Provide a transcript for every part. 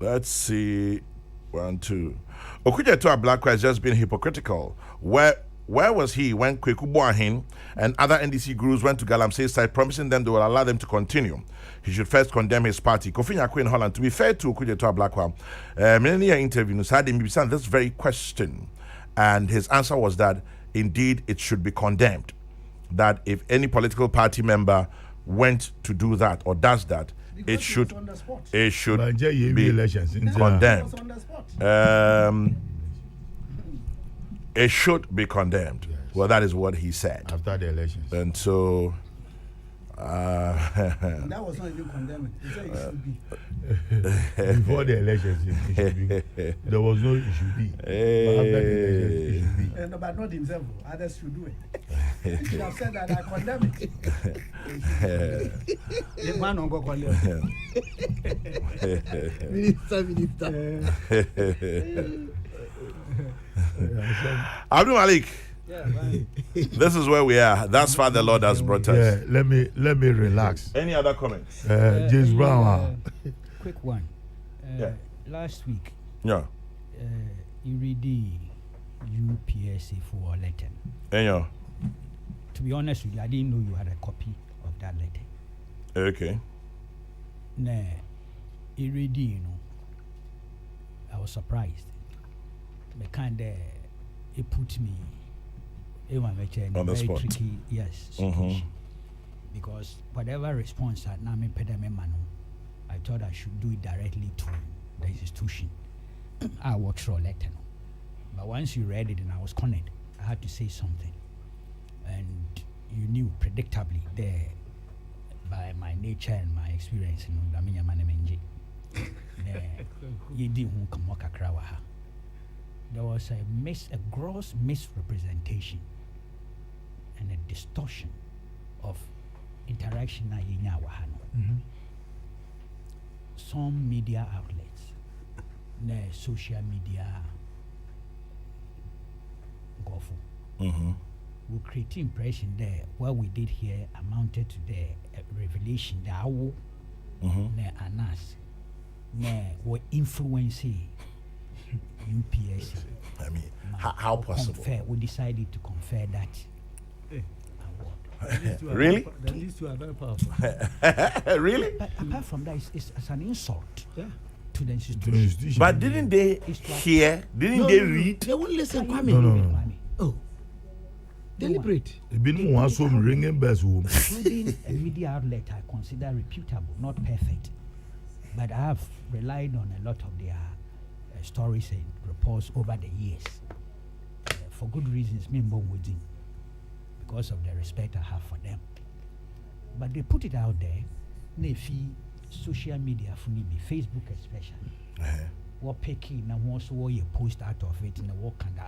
Let's see. 1, 2. Okujetua Black has just been hypocritical. Where was he when Kokrokoo Boahin and other NDC gurus went to Galamsey's side promising them they will allow them to continue? He should first condemn his party. Kofi Nyako in Holland. To be fair to Okujetua Black, many interviews had him this very question, and his answer was that indeed it should be condemned. That if any political party member went to do that or does that, it should be condemned. It should be condemned. Yes. Well, that is what he said after the elections. And so that was not even condemned. He said it should be. Before the elections, it should be. There was no it should be. But after the elections, it should be. But not himself. Others should do it. He should have said that I condemn it. The man on go Minister. Abdul Malik. This is where we are. That's far the Lord has brought us. Yeah, let me relax. Any other comments? James Brown. Quick one. Last week. Yeah. You read the UPSC for letter. Yeah. To be honest with you, I didn't know you had a copy of that letter. Okay. Nah, you read you know. I was surprised. The kind it put me in a on the very spot. tricky situation. Because whatever response I Nami Pedamemano, I thought I should do it directly to the institution. I worked for a letter. But once you read it and I was cornered, I had to say something. And you knew predictably there by my nature and my experience in Damiya Manemenji. There was a gross misrepresentation and a distortion of interaction na yinya wahano. Some media outlets, social media, will create impression there. What we did here amounted to the revelation that our anas were influencing UPSC. I mean, how possible? We decided to confer that award. Really? These two are very powerful. Really? But apart from that, it's an insult to the institution. But didn't they hear? Didn't they read? They won't listen, Kwame. No. Oh. Deliberate. Including a media outlet I consider reputable, not perfect. But I have relied on a lot of their stories and reports over the years. For good reasons, because of the respect I have for them. But they put it out there, Nefi, social media, Facebook especially. What picking and also what you post out of it in the work and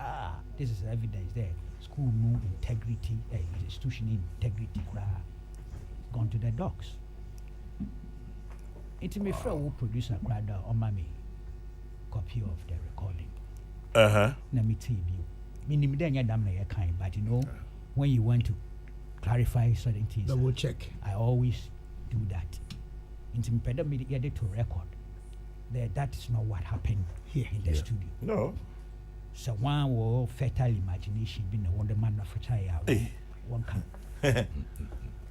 this is evidence there. School no integrity, institution integrity gone to the docs. It's me friend who produce a crowd on my copy of the recording. Let me tell you, but you know, when you want to clarify certain things, double check. I always do that. It's impediment to record. That is not what happened here in the studio. No. So one will fertile imagination being a wonder man of a child. One can.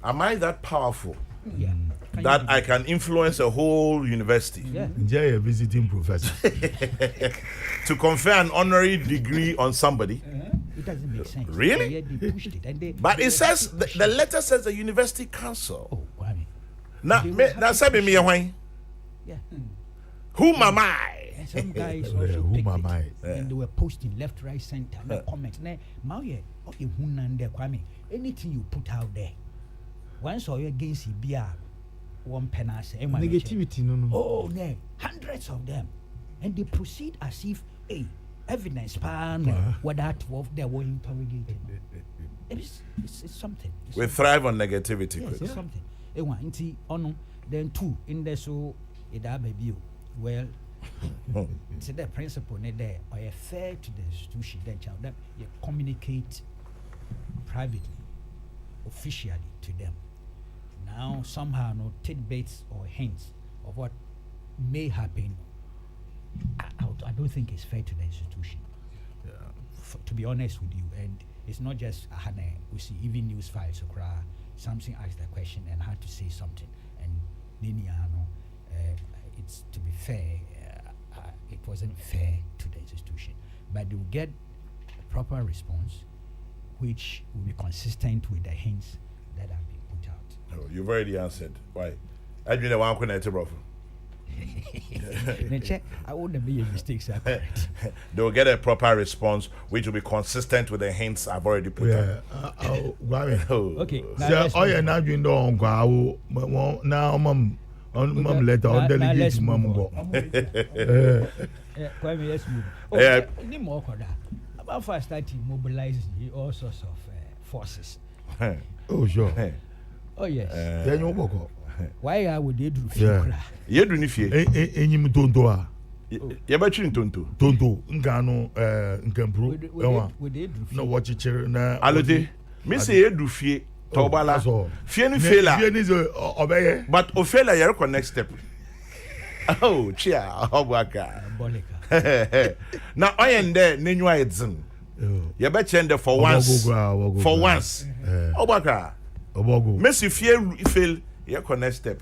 Am I that powerful? Yeah. That I can influence a whole university? Yeah. Enjoy a visiting professor. To confer an honorary degree on somebody? It doesn't make sense. Really? They pushed it and But it says, the letter says the university council. Oh, Kwame. Now, say me why? Yeah. Whom am I? And some guys also whom picked am it, I? and they were posting left, right, center, no comments. Kwame, anything you put out there, once or against it, one penance. Negativity, no. Oh, no, hundreds of them, and they proceed as if, evidence pan what that 12 they were interrogating. It's something. We thrive on negativity. Yes, it's something. Then two in there so it baby. Well, it's the principle there. Or fair to the institution, then child that you communicate privately, officially to them. Now somehow no tidbits or hints of what may happen I don't think it's fair to the institution. To be honest with you, and it's not just Hane. We see even news files. Something asked the question and had to say something, and it's to be fair. It wasn't fair to the institution, but they will get a proper response, which will be consistent with the hints that have been put out. Oh, you've already answered. Why? I do the one connected, bro. I wouldn't be a mistake, sir. They will get a proper response, which will be consistent with the hints I've already put out. Okay. So, now you know, now, mum, letter on delegate, mum go. Let's move. Any more about first starting mobilizing all sorts of forces. Oh, sure. Oh, yes. Then you walk. Why are we there? You do not fear. Any tonto. You bet you tonto. Tonto, Ngano, Nkampru. No, watch it, na. Alode, me say you do fear. Tobala. Fear ni failure. Fear is obey. But o failure, you're next step. Oh, chia, Obaka. Now, I am there, Ninua Edzin. You bet you for once. For once. Obaka. Messi fail. You next step.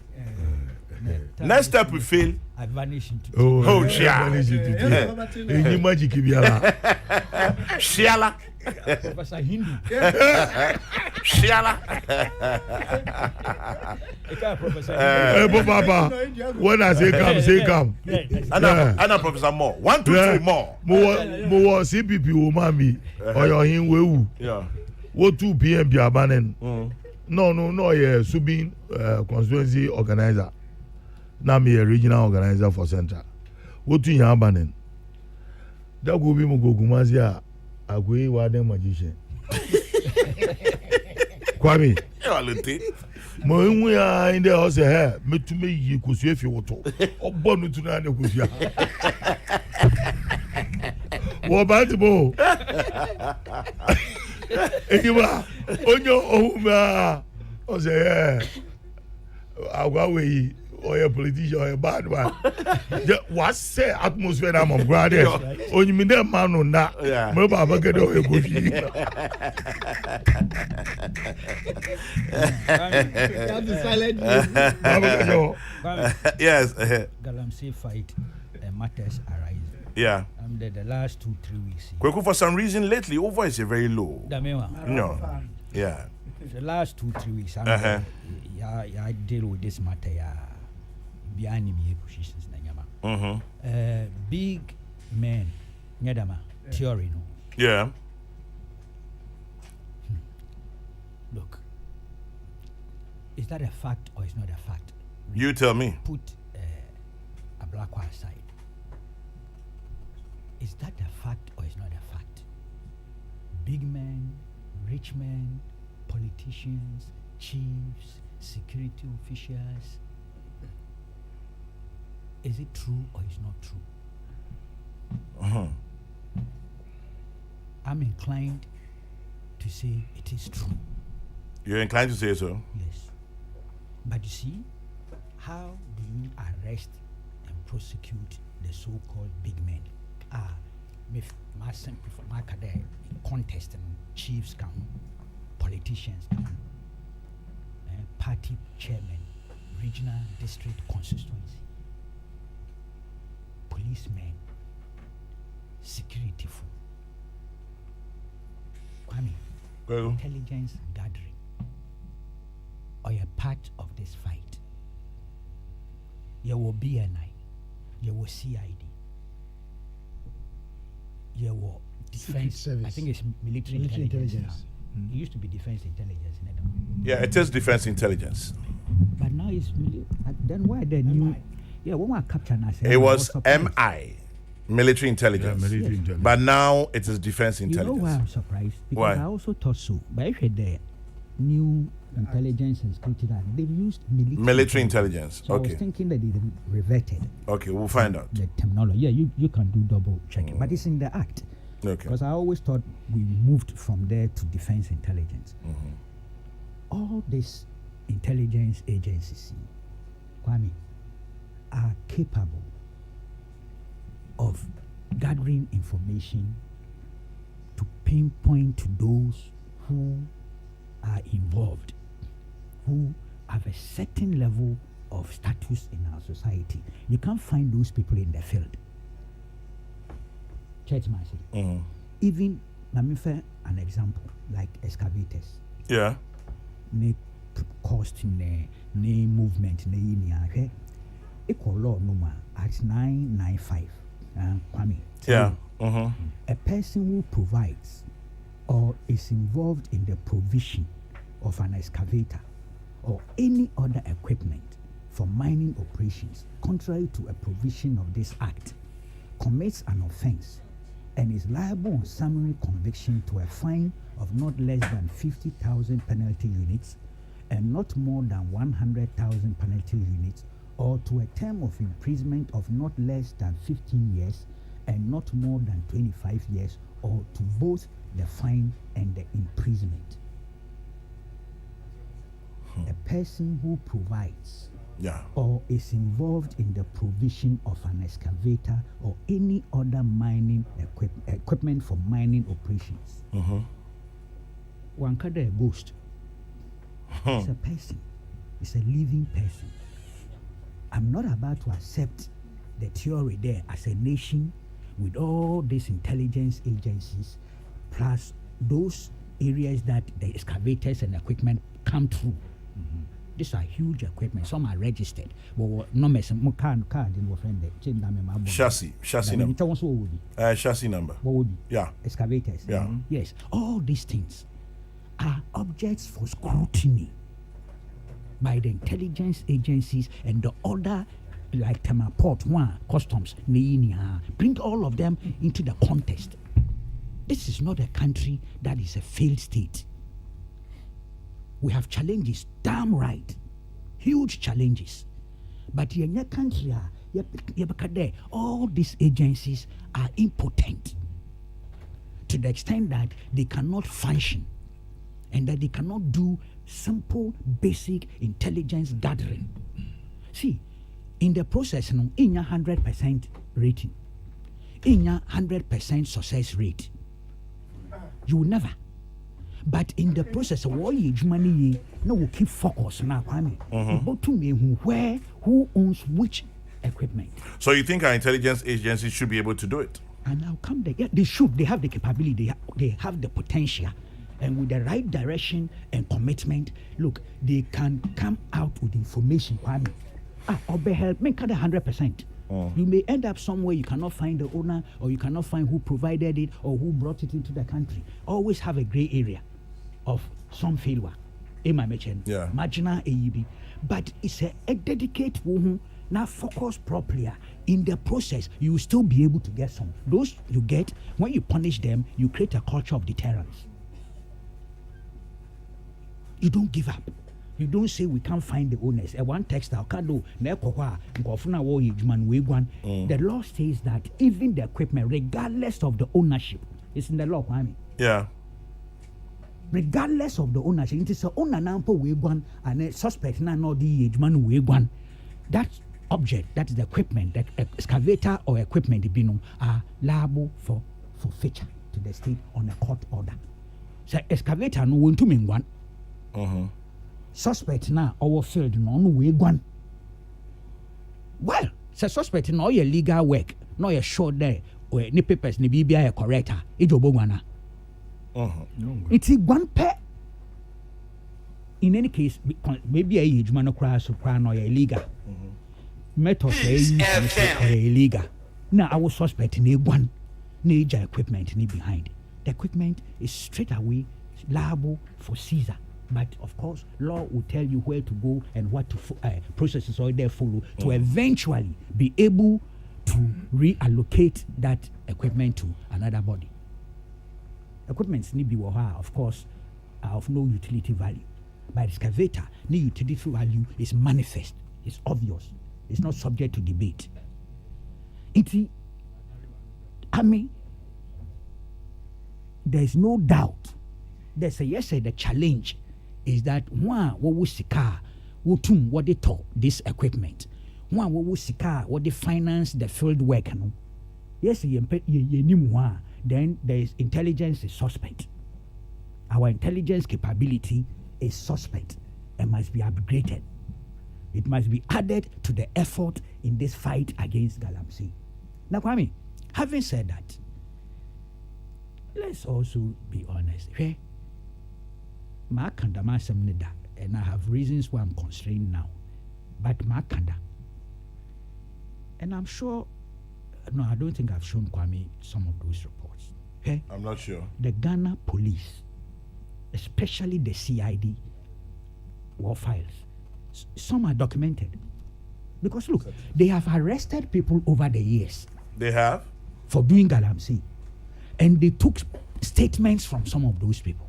Next step we fail. I vanish into. Oh, chia. Any magic biala. Shiala. Professor Hindu. Shiala. Papa, when I say come. Anna Professor Moore. 1, 2, 3 more. More CPP woman or your him we. Yeah. What 2 p.m. be abandoning? No, yeah, Subin constituency organizer. Now me a regional organizer for Central. What do you have abandoning? That will be Mugumazia. Agwe wade magician. Kwame. Mo nwu ya in the house here, me to me yi kusu efi woto. Obonu tu na ne kusu ya. Wo ba ti bo. Ejiba, onyo ohuma. O say eh. Agwa we or politician or a bad man. What say atmosphere na mom grade. Onyi mi dem man no na. Mo baba get o egofi. Yes. Galamsey fight matters arise. Yeah. The last 2-3 weeks. Kokrokoo, for some reason lately, your voice is very low. No. Yeah. The last 2-3 weeks, I deal with this matter. Behind me positions na big men nyadama theory no. Yeah. Look, is that a fact or is not a fact? You tell me. Put a black one aside. Is that a fact or is not a fact? Big men, rich men, politicians, chiefs, security officials. Is it true or is not true? I'm inclined to say it is true. You're inclined to say so? Yes. But you see, how do you arrest and prosecute the so-called big men? My simple my career contest and chiefs come, politicians come, party chairman, regional district constituency, policemen, security folk. Kwame, intelligence gathering, or a part of this fight. You will BNI, you will CID, you will defense. I think it's military intelligence. It used to be defense intelligence. Yeah, it is defense intelligence. But now it's then why the new? Yeah, when we capture us, it was MI, military intelligence. Yeah, military intelligence. But now it is defense intelligence. You know why I'm surprised? Because why? I also thought so. But if the new intelligence and security that they've used military intelligence. So okay. I was thinking that they reverted. Okay, we'll find out. The terminology. Yeah, you can do double checking, but it's in the act. Okay. Because I always thought we moved from there to defense intelligence. All these intelligence agencies, Kwame, are capable of gathering information to pinpoint to those who are involved, who have a certain level of status in our society. You can't find those people in the field. Church Massey. Even, let me for an example, like excavators. Yeah. Ne cost, ne movement, ne okay? Equal law number at 995. Kwame. Yeah. A person who provides or is involved in the provision of an excavator or any other equipment for mining operations contrary to a provision of this act commits an offense and is liable on summary conviction to a fine of not less than 50,000 penalty units and not more than 100,000 penalty units, or to a term of imprisonment of not less than 15 years and not more than 25 years, or to both the fine and the imprisonment. A person who provides or is involved in the provision of an excavator or any other mining equipment for mining operations. One kind of a ghost. It's a person. It's a living person. I'm not about to accept the theory there as a nation with all these intelligence agencies plus those areas that the excavators and equipment come through. These are huge equipment. Some are registered. Well, no mess. Chassis number. Chassis number. What would be? Yeah. Excavators. Yeah. Yes. All these things are objects for scrutiny by the intelligence agencies and the other, like Port One, Customs, bring all of them into the context. This is not a country that is a failed state. We have challenges, damn right, huge challenges. But in your country, all these agencies are impotent to the extent that they cannot function and that they cannot do simple, basic intelligence gathering. See, in the process, in your 100% rating, in your 100% success rate, you will never. But in the process, what you money, no, will keep focus now, Kwame. About to me, who owns which equipment. So you think our intelligence agencies should be able to do it? And I'll come there. Yeah, they should. They have the capability. They have the potential. And with the right direction and commitment, look, they can come out with information, Kwame. Or be help, make it 100%. You may end up somewhere you cannot find the owner, or you cannot find who provided it or who brought it into the country. Always have a gray area of some failure. Yeah. Marginal AEB. But it's a dedicated woman now focus properly. In the process, you will still be able to get some. Those you get, when you punish them, you create a culture of deterrence. You don't give up. You don't say we can't find the owners. One textile can do. The law says that even the equipment, regardless of the ownership, it's in the law, Kwame. Yeah. Regardless of the ownership, it is a owner nampo we one and a suspect na no the man we one. That object, that is the equipment, the excavator or equipment are liable for forfeiture to the state on a court order. So excavator no want to mean one. Suspect na our field no we one. Well, so suspect no your legal work, no your sure there or any papers ni BBI correct. Ijobogwana. It's one pair. In any case, maybe a huge man across or illegal. Method illegal. Now I was suspecting one major equipment behind. The equipment is straight away liable for seizure. But of course, law will tell you where to go and what to processes or they follow to eventually be able to reallocate that equipment to another body. Equipments need be of course are of no utility value. But excavator, the utility value is manifest, it's obvious, it's not subject to debate. There's no doubt. There's the challenge is that one what we sika what they taught this equipment. One what we sika what they finance the field work Yes, then there is intelligence is suspect. Our intelligence capability is suspect and must be upgraded. It must be added to the effort in this fight against Galamsey. Now, Kwame, having said that, let's also be honest. Okay? And I have reasons why I'm constrained now. But Makanda, and I'm sure, no, I don't think I've shown Kwame some of those reports. Okay? I'm not sure. The Ghana police, especially the CID war files, some are documented. Because look, they have arrested people over the years. They have? For doing Galamsey. And they took statements from some of those people.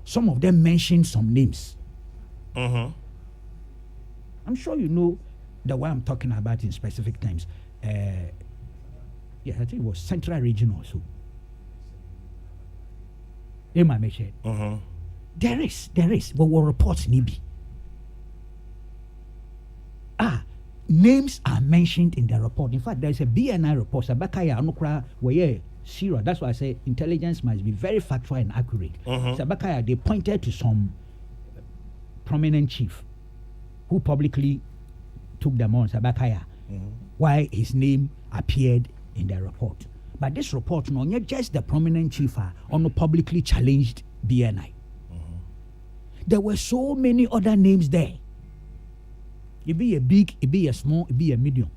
Some of them mentioned some names. Mm-hmm. I'm sure you know the one I'm talking about in specific times. I think it was Central Region also. Mm-hmm. There is. What were reports maybe? Names are mentioned in the report. In fact, there's a BNI report. Sabakaya Anukra where Syria. That's why I say intelligence must be very factual and accurate. Sabakaya, they pointed to some prominent chief who publicly took them on Sabakaya, why his name appeared in the report. But this report, not just the prominent chief, on publicly challenged BNI. There were so many other names there. It be a big, it be a small, it be a medium.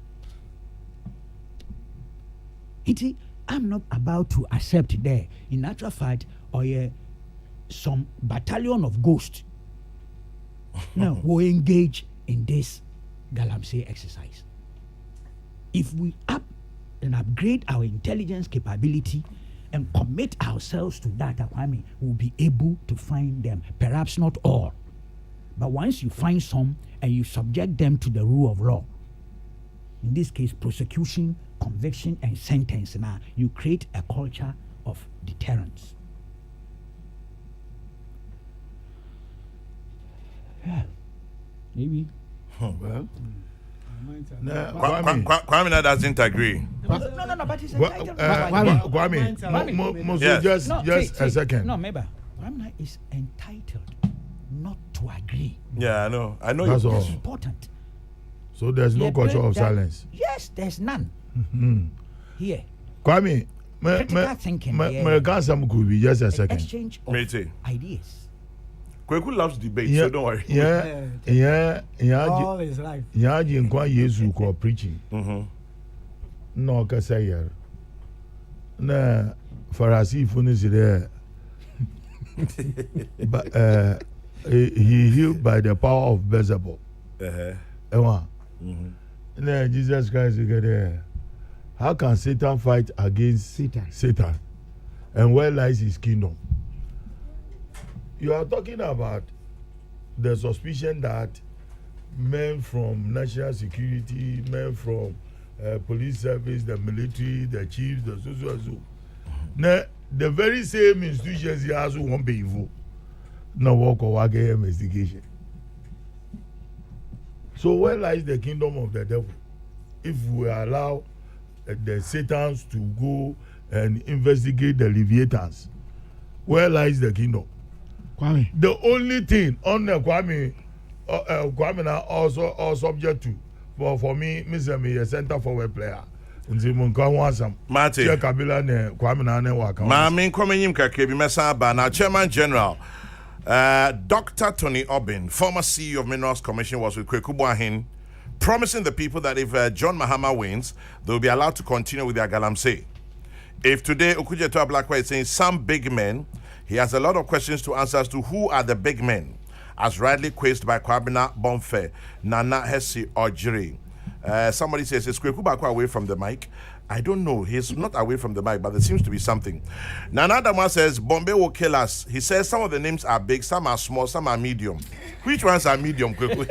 I'm not about to accept there. In actual fact, some battalion of ghosts now will engage in this Galamsey exercise. If we up and upgrade our intelligence capability and commit ourselves to that, we'll be able to find them. Perhaps not all, but once you find some and you subject them to the rule of law, in this case, prosecution, conviction, and sentence, now you create a culture of deterrence. Yeah, maybe. Well, Kwame doesn't agree. No, but he's entitled. Kwame, Yes. just a second. No, maybe Kwame is entitled not to agree. Yeah, I know. That's all. It's important. So there's no culture of silence. Yes, there's none. Here. Kwame, Critical thinking. could be just a second. Exchange of ideas. Kweku loves debate, so don't worry. All his life. Yesu called preaching. No, Kasaya. Na Pharisee funis there. But he healed by the power of Beelzebub. Now Jesus Christ is there. How can Satan fight against Satan? And where lies his kingdom? You are talking about the suspicion that men from national security, men from police service, the military, the chiefs, the so. Now, the very same institutions he also won't be involved. No work or work investigation. So where lies the kingdom of the devil? If we allow the Satans to go and investigate the Leviathans, where lies the kingdom? Kwame. The only thing on the Kwame now also subject to for me, Mr. Me a center forward player. Nti munka wansam. Mate. Che Kabila ne Kwame na ne waka. Ma me nkomenyim kakra bi mesa ba na Chairman General Dr. Tony Obin, former CEO of Minerals Commission, was with Kokrokoo Ahin, promising the people that if John Mahama wins, they'll be allowed to continue with their Galamsey. If today Okujeto Ablakwa is saying some big men, he has a lot of questions to answer as to who are the big men, as rightly quizzed by Kwabena Bonfe, Nana Hesi Ojiri. Somebody says, is Kokrokoo Bakwa away from the mic? I don't know. He's not away from the mic, but there seems to be something. Nana Dama says, Bombay will kill us. He says some of the names are big, some are small, some are medium. Which ones are medium, Kokrokoo?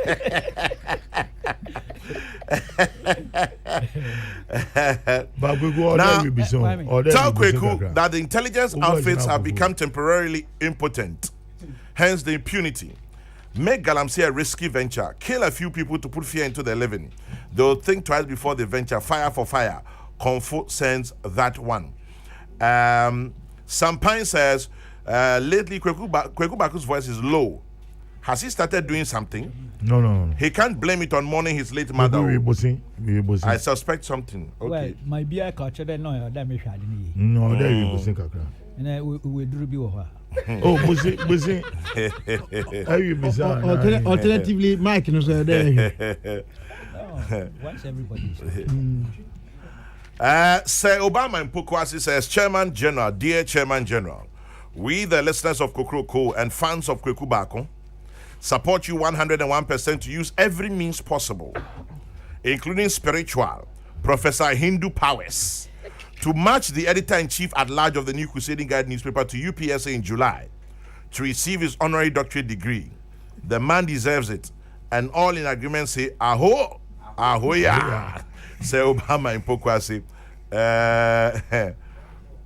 But we go now, tell Kokrokoo that the intelligence outfits have become temporarily impotent, hence the impunity. make Galamsey a risky venture, kill a few people to put fear into their living. They'll think twice before they venture. Fire for fire. Comfort sends that one. Sampine says, lately Kweku Baku's voice is low. Has he started doing something? No. He can't blame it on mourning his late mother. I suspect something. Okay. Well, my beer culture, no, that may shade me. No, there you go, kakra. And we do be over. Oh, busi. How you bizarre? Alternatively, Mike knows there. Once everybody Sir Obama in Pukwasi says, Chairman General, dear Chairman General, we, the listeners of Kokrokoo and fans of Kweku Bako, support you 101% to use every means possible, including spiritual, Professor Hindu powers, to match the editor-in-chief at large of the New Crusading Guide newspaper to UPSA in July to receive his honorary doctorate degree. The man deserves it. And all in agreement say, Aho, Ahoya. Say Obama in Pokwasi.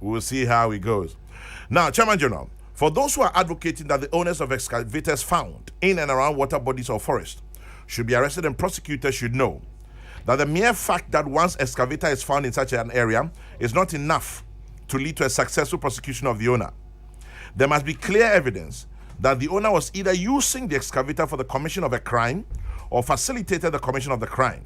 We'll see how it goes. Now, Chairman General, for those who are advocating that the owners of excavators found in and around water bodies or forests should be arrested and prosecuted should know that the mere fact that one's excavator is found in such an area is not enough to lead to a successful prosecution of the owner. There must be clear evidence that the owner was either using the excavator for the commission of a crime or facilitated the commission of the crime.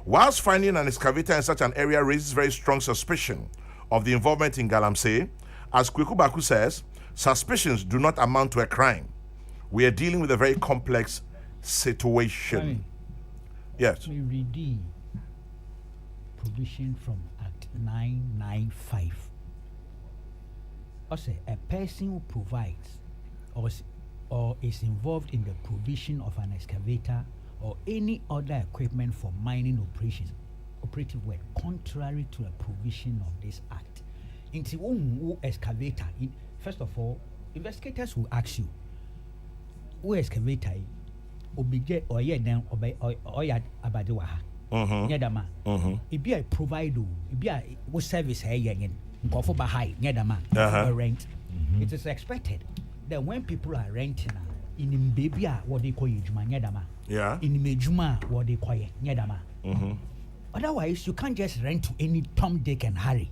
Whilst finding an excavator in such an area raises very strong suspicion of the involvement in Galamsey, as Kweku Baku says, suspicions do not amount to a crime. We are dealing with a very complex situation. Yes. We read the provision from Act 995. Also, a person who provides or is involved in the provision of an excavator or any other equipment for mining operative work contrary to a provision of this act. Into who excavator, first of all, investigators will ask you, who excavator obije or ye then or ya abadewa ha. Nyedama. It be a provide, it be a what service hey yen nkofo ba high nyedama rent. It is expected that when people are renting in baby what they call ejuma nyedama. Yeah. In mejuma what they call nyedama. Otherwise you can't just rent to any Tom, Dick and Harry.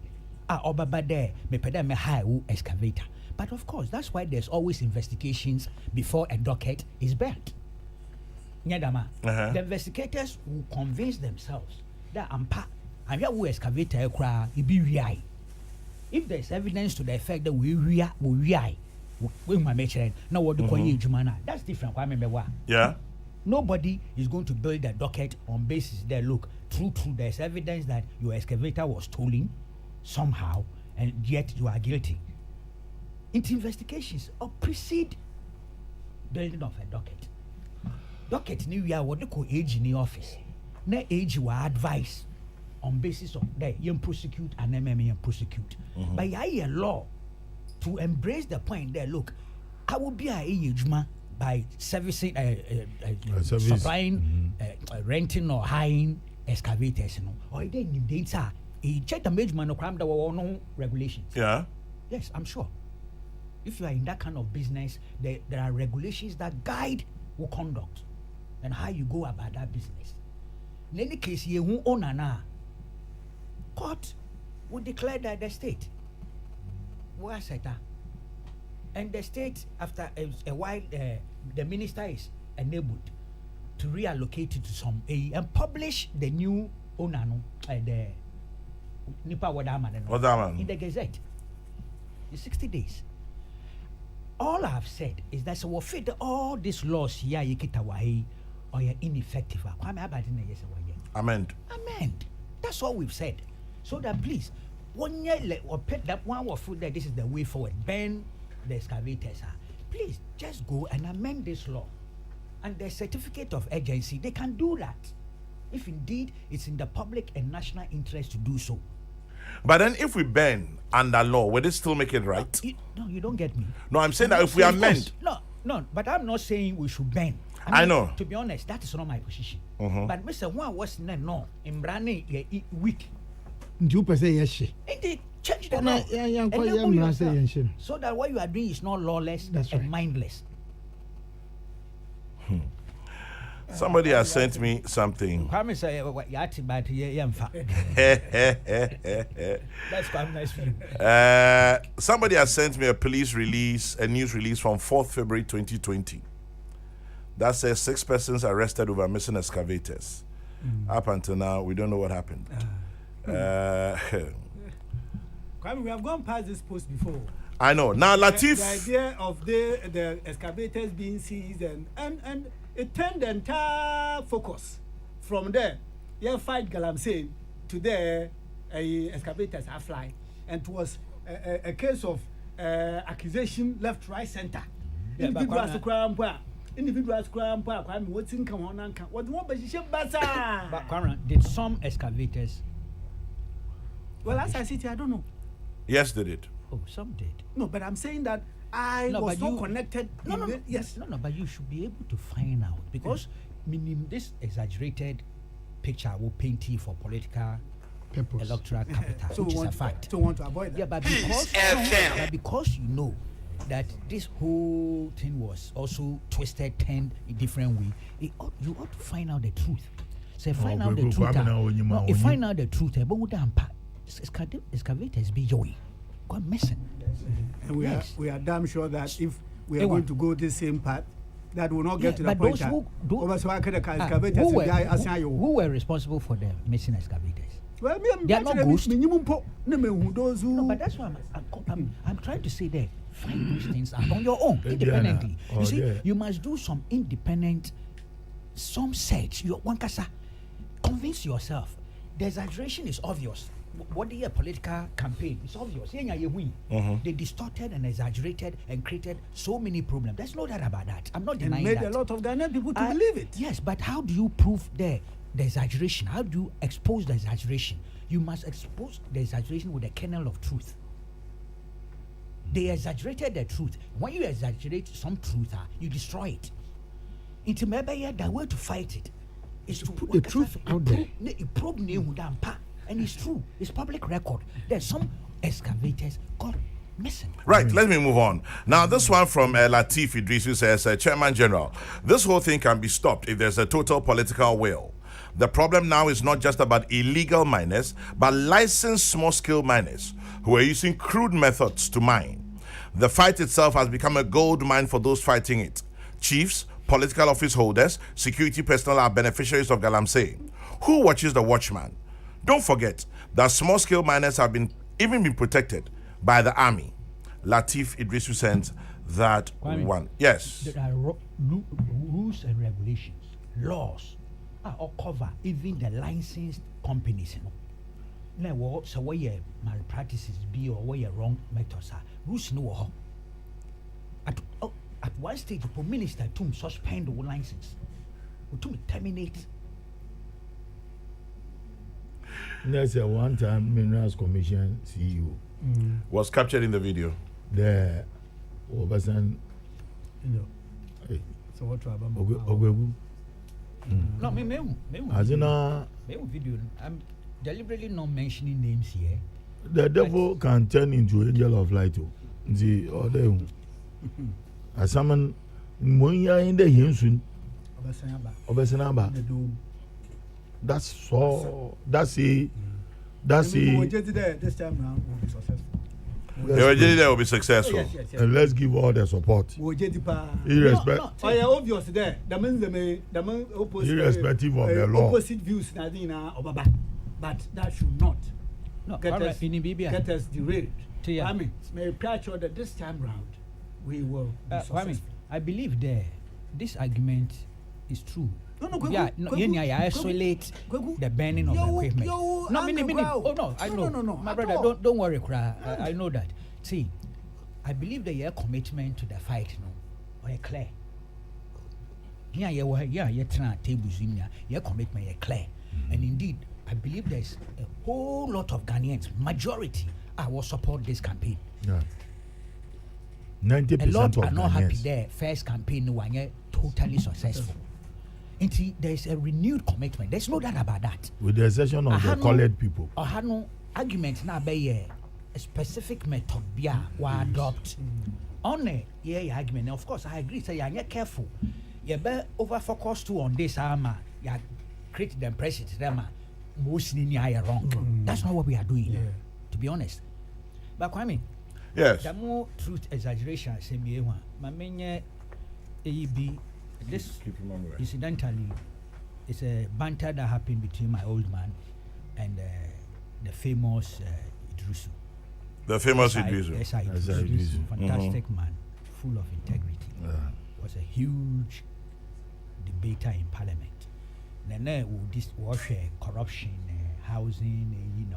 Obaba there me peda me high who excavator. But of course that's why there's always investigations before a docket is burnt. Nyadama. The investigators will convince themselves that I'm here who excavate a cry, it be real. If there's evidence to the effect that we my mention now what do call you Jumana, that's different. Yeah. Nobody is going to build a docket on basis there. Look, true, there's evidence that your excavator was stolen somehow, and yet you are guilty. Into investigations or precede building of a docket. Docket new year what they call age in the office. Na age will advise on basis of that you prosecute and MMA and prosecute. But a law to embrace the point there. Look, I will be a age by servicing, supplying, renting or hiring excavators. Or then data. Check the management of crime that were no regulations. Yeah. Yes, I'm sure. If you are in that kind of business, there are regulations that guide your conduct and how you go about that business. In any case, you won't own an court will declare that the state was set up. And the state, after a while, the minister is enabled to reallocate it to some and publish the new owner, the Nipa Wadaman in the Gazette. In 60 days. All I've said is that so fit all these laws here or you're ineffective. Amen. That's all we've said. So that please, one year or pet that one or food that this is the way forward. Ban the excavators. Please just go and amend this law. And the certificate of agency, they can do that. If indeed it's in the public and national interest to do so. But then if we ban under law, will it still make it right? No, you don't get me. No, I'm saying that if we amend. No, but I'm not saying we should ban. I know. To be honest, that is not my position. But Mr. One was no in branding weak. You per se yes. Indeed, change the law. So that what you are doing is not lawless and mindless. Somebody has sent me something. Kwame say yati but yemfa. That's quite nice for you. Somebody has sent me a news release from 4th February 2020. That says 6 persons arrested over missing excavators. Up until now, we don't know what happened. Kwame, we have gone past this post before. I know. Now, Latif. The idea of the excavators being seized and it turned the entire focus from there. You fight Galamsey to there, excavators are flying, and it was a case of accusation left, right, center. Individuals crime. Kwame, what's in come on? What more? But Kwame, did some excavators? Well, as I sit here, I don't know. Yes, they did. Oh, some did. No, but I'm saying that I was not connected. Yes. No, but you should be able to find out because this exaggerated picture will paint you for political Purpose. electoral capital, So which we is a fact. So want to avoid that. Yeah, but because you know that this whole thing was also twisted, turned a different way, you ought to find out the truth. Say, find out the truth. If find out the truth, excavators be joy. God missing. And we are damn sure that if we are going to go the same path, that will not get to the point that who were responsible for the missing excavators? Well, they are not ghosts. Those who. No, but that's why I'm trying to say that find those things out on your own independently. You see, you must do some independent, some search. Your one kasa, convince yourself. The exaggeration is obvious. What the political campaign is obvious. They distorted and exaggerated and created so many problems. There's no doubt about that. I'm not denying that. And made a lot of Ghanaian people to believe it. Yes, but how do you prove the exaggeration? How do you expose the exaggeration? You must expose the exaggeration with a kernel of truth. They exaggerated the truth. When you exaggerate some truth, you destroy it. It's maybe the way to fight it is to put the truth out there. And it's true. It's public record. There's some excavators got missing. Right, let me move on. Now, this one from Latif Idris, who says, Chairman General, this whole thing can be stopped if there's a total political will. The problem now is not just about illegal miners, but licensed small-scale miners who are using crude methods to mine. The fight itself has become a gold mine for those fighting it. Chiefs, political office holders, security personnel are beneficiaries of Galamsey. Who watches the watchman? Don't forget that small-scale miners have even been protected by the army. Latif Idrisu sends that one. Yes. There are rules and regulations, laws, or cover even the licensed companies. Now, so where malpractices be or where wrong methods are, rules no. At one stage, the minister to suspend the license, to terminate. There's a one-time Minerals Commission CEO was captured in the video. The Obasan. So what about Ogwebu? No, me video. I'm deliberately not mentioning names here. The devil can turn into angel of light. The other, as someone Moya in the Hinsun, Obasanaba. That's so. That's a. This time round will be successful. They will be successful. Yes. And let's give all the support. Obvious there. Irrespective of the law. Opposite views, but that should not get us derailed. I mean, may pretty sure that this time round we will be successful. I believe this argument is true. You isolate the burning of the equipment. I know. My brother, don't worry, I know that. See, I believe that your commitment to the fight, or clear. Your tables in your commitment is clear. And indeed, I believe there's a whole lot of Ghanaians, majority, will support this campaign. Yeah. 90% a lot of are not happy Ghanaians. there. First campaign, one year, totally successful. And see, there's a renewed commitment. There's no doubt about that. With the exception of the colored people. I had no argument now by a specific method were adopt on a argument. Of course, I agree. Say, you're careful. you better over focus too on this armor. You create the impression that most in are wrong. That's not what we are doing, to be honest. But Kwame, Yes. the more truth exaggeration, same year one. My main AEB, this incidentally, it's a banter that happened between my old man and the famous Idrusu. The famous S.I. Idrisu. S.I. S.I. Idrusu, Idrisu. fantastic man, full of integrity. Was a huge debater in parliament. Then this was corruption, housing,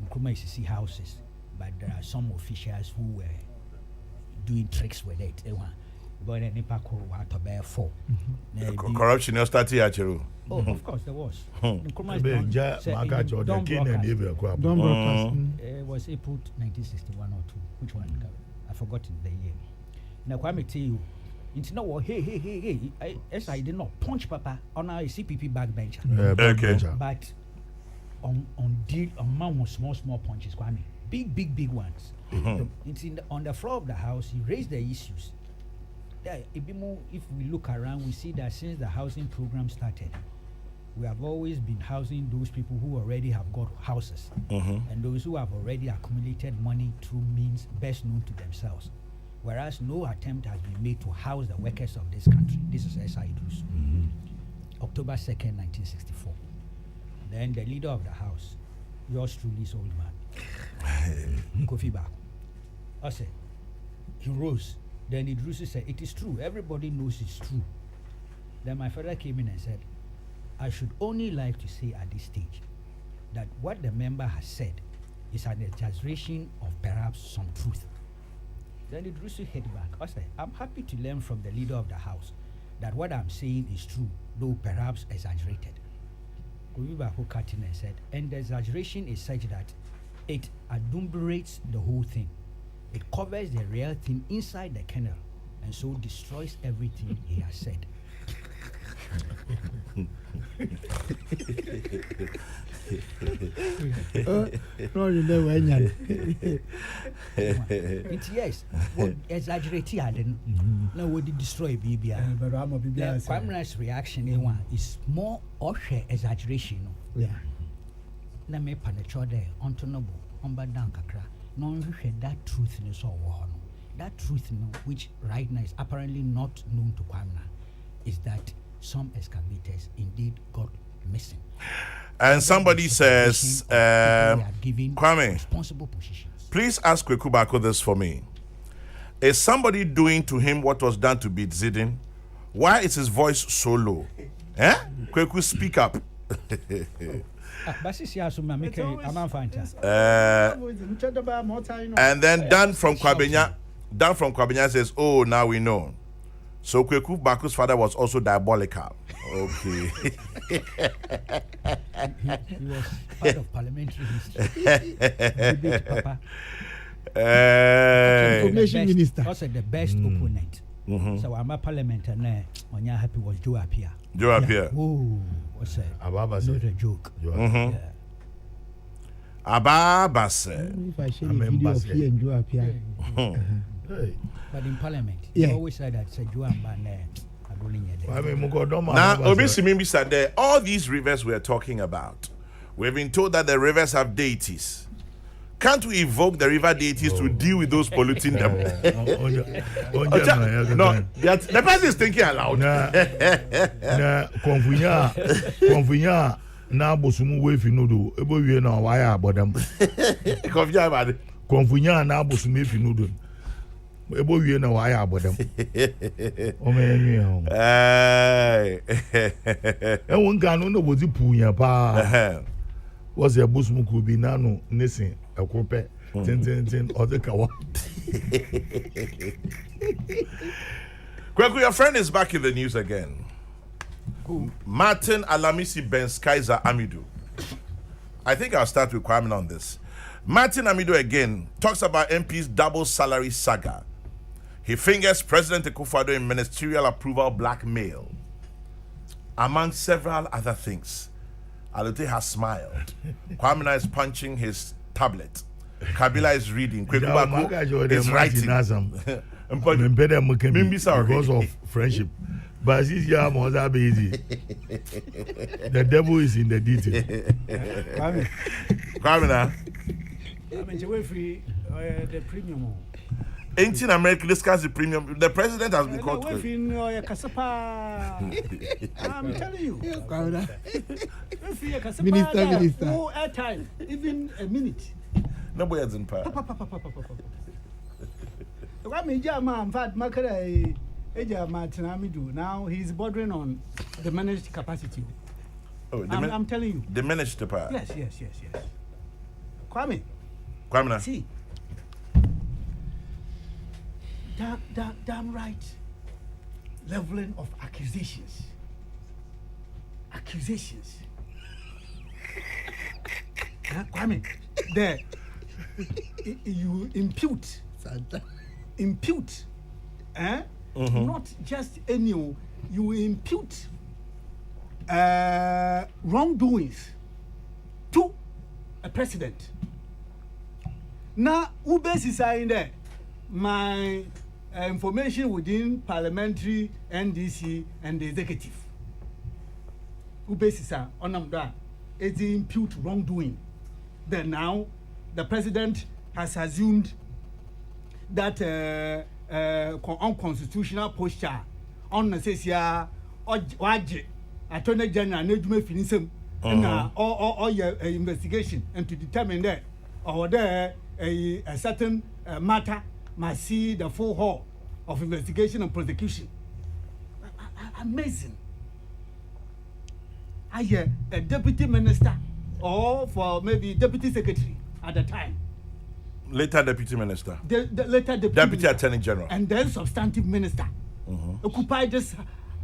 Nkrumah used to see houses, but there are some officials who were doing tricks with it. But then to bear 4. Corruption is starting at you. Oh, of course there was. Nkrumah is Ebe done- nja say maka in Jordan Dawn King and Broadcast. David Kwabo. Don't broadcast. It was April 1961 or 2. Which one? I forgotten the year. Now, Kwame tell you, it's not what, hey. I did not punch Papa on our CPP backbencher. Okay. But on deal, on man was small punches, Kwame. Big ones. It's on the floor of the house, he raised the issues. There, if we look around, we see that since the housing program started, we have always been housing those people who already have got houses and those who have already accumulated money through means best known to themselves. Whereas no attempt has been made to house the workers of this country. This is S.I. Idrusu. October 2nd, 1964. Then the leader of the house, yours truly, his old man, Kofi Bako. I said, he rose. Then Idrusu said, it is true. Everybody knows it's true. Then my father came in and said, I should only like to say at this stage that what the member has said is an exaggeration of perhaps some truth. Then Idrusu hit back. I said, I'm happy to learn from the leader of the house that what I'm saying is true, though perhaps exaggerated. Koviba who cut in and said, and the exaggeration is such that it adumbrates the whole thing. It covers the real thing inside the kernel and so destroys everything he has said. No, you never end. It's yes, exaggerate I didn't. No, we did destroy BBI. But I'm a The BBI. Kwamra's reaction in one is more or exaggeration. Yeah. Na me panacho there, untenable, down kakra. No one that truth in so one. That truth, which right now is apparently not known to Kwamra, is that some excavators indeed got missing. And somebody says, People are given Kwame, responsible positions. please ask Kweku Bako this for me. Is somebody doing to him what was done to Beat Zidin? Why is his voice so low? Kweku, speak up. And then Dan from Kwabenya says, oh, now we know. So Kweku Bako's father was also diabolical. Okay. He was part of parliamentary history. Debate, Papa. Information minister. Also the best opponent. So I'm a parliament and when you're happy was Joe Apia. Joe Apia. Oh, what's that? Ababa Not said. a joke. Mhm. Yeah. Ababa said. If I share I'm the video of ambassador. here and Joe up here. Hey. But in parliament, Yeah. he always said that say Joe and I mean, Mugodoma. Now, Ababa Obi said. Simimbi said there, all these rivers we are talking about, we've been told that the rivers have deities. Can't we evoke the river deities to deal with those polluting them? No, the person is thinking aloud. Na konfunya na bosumu wefi nudu ebo wie na waya abodam Confused about it. konfunya na bosumu efi nudu ebo wie na waya abodam o me enwe ho Hey. e won kan no bozi punya pa was a bosumu ku bi nanu nesin ekope ten o de kawa Kweku, your friend is back in the news again. Who? Martin Alamisi Benz Kaiser Amidu. I think I'll start with Kwame on this. Martin Amidu again talks about MP's double salary saga. He fingers President Akufo-Addo in ministerial approval blackmail. Among several other things, Alute has smiled. Kwame is punching his tablet. Kabila is reading. Kweku Bako is writing. Mpede mukemi Mimbi sa because of friendship. But this year I'm also busy. The devil is in the detail. Kwame na. I mean, you wait free the premium. Ain't in America discuss the premium. The president has been called. I'm telling you. Minister. No airtime, even a minute. Nobody has in power. Now he's bordering on diminished capacity. Oh, I'm telling you. Diminished the power. Yes. Kwame. Kwame na. See. Damn right. Leveling of accusations. Kwame, there you impute, not just any. You impute wrongdoings to a president. Now, who basis are in there? My information within parliamentary, NDC, and the executive. Who basis are on that? It's the impute wrongdoing. Then now, the president has assumed that unconstitutional posture on the says Attorney General Nedjume Finisem or your investigation and to determine that or there a certain matter must see the full whole of investigation and prosecution. Amazing. I hear a deputy minister or for maybe deputy secretary at the time. Later deputy minister. The later deputy Minister, attorney general. And then substantive minister. Occupy this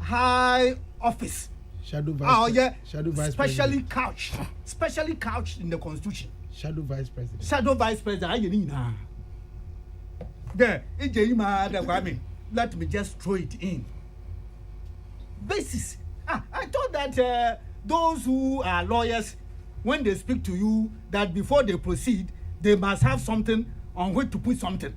high office. Shadow vice Specially couched in the constitution. Shadow vice president. There, let me just throw it in. Basis. I thought that those who are lawyers, when they speak to you, that before they proceed, they must have something on which to put something.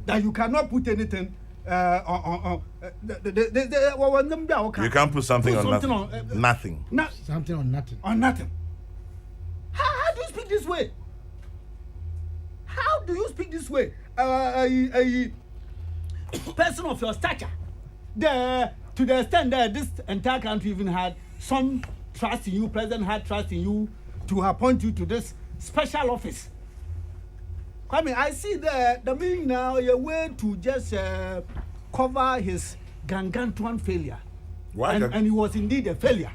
That you cannot put anything on. You can't put something on nothing. Something on nothing. On nothing. How do you speak this way? How do you speak this way? A person of your stature, to the extent that this entire country even had some trust in you, president had trust in you to appoint you to this special office. I see the meaning now a way to just cover his gargantuan failure. Why? And he was indeed a failure.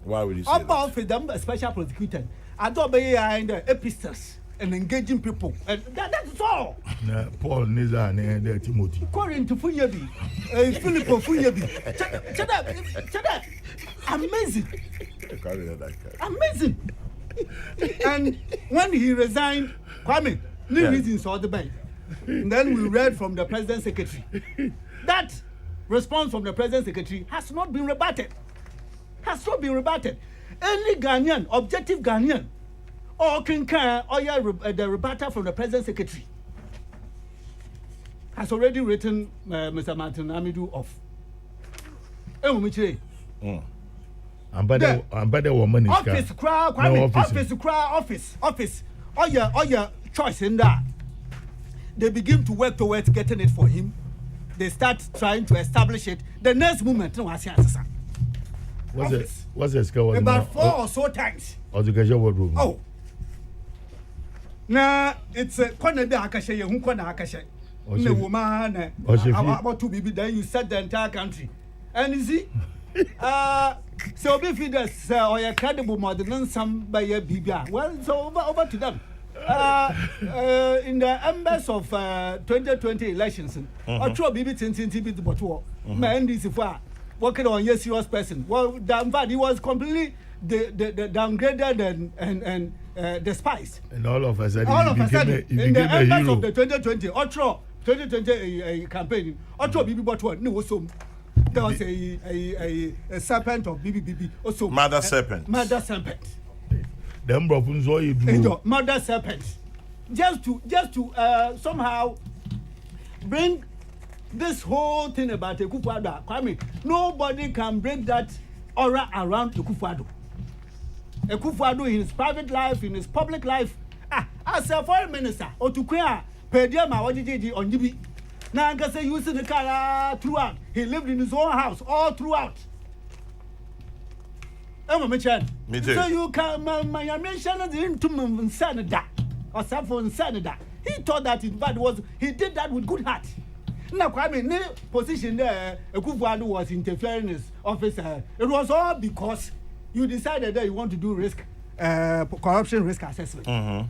Why would you say that? A special prosecutor. I don't be in the epistles and engaging people. And that's all. Paul Niza and Timothy. According to Funyabi, Philip Funyabi. Shut up. Amazing. Amazing. And when he resigned, Kwame, no reasons or the bank. Then we read from the president secretary. That response from the president secretary has not been rebutted. Any Ghanaian, objective Ghanaian, or the rebuttal from the president secretary has already written Mr. Martin Amidu off. I'm better woman. Office. All your choice in that. They begin to work towards getting it for him. They start trying to establish it. The next moment, no, what's the scale? About 4 or so times. Room. Oh. Now it's a corner de Akashe, who corner Akashe. No woman, about to be there, you set the entire country. And you see, so if it is or a credible modern some by a BBA, well, so over to them. In the embers of 2020 elections, I throw BB Tintin to Botua. Man, this is far working on a serious person. Well, damn bad, he was completely downgraded and despised. And all of a sudden, in the embers of the 2020, Otro 2020 campaign, Otro BB Botua, no, so there was a serpent of BBBB, also mother serpent. Them brothers, what you do? Mother serpent, just to somehow bring this whole thing about Akufo-Addo, Kwame, nobody can break that aura around Akufo-Addo. Akufo-Addo in his private life, in his public life, as a foreign minister, Otukwe Pediama Wajiji on GB. Now I can say using the car throughout. He lived in his own house all throughout. Me too. So you can mention it into insanity or something insanity. He thought that in fact he did that with good heart. Now, Kwame, the position there, Akufo-Addo was interfering in his office. It was all because you decided that you want to do corruption risk assessment. Mm-hmm.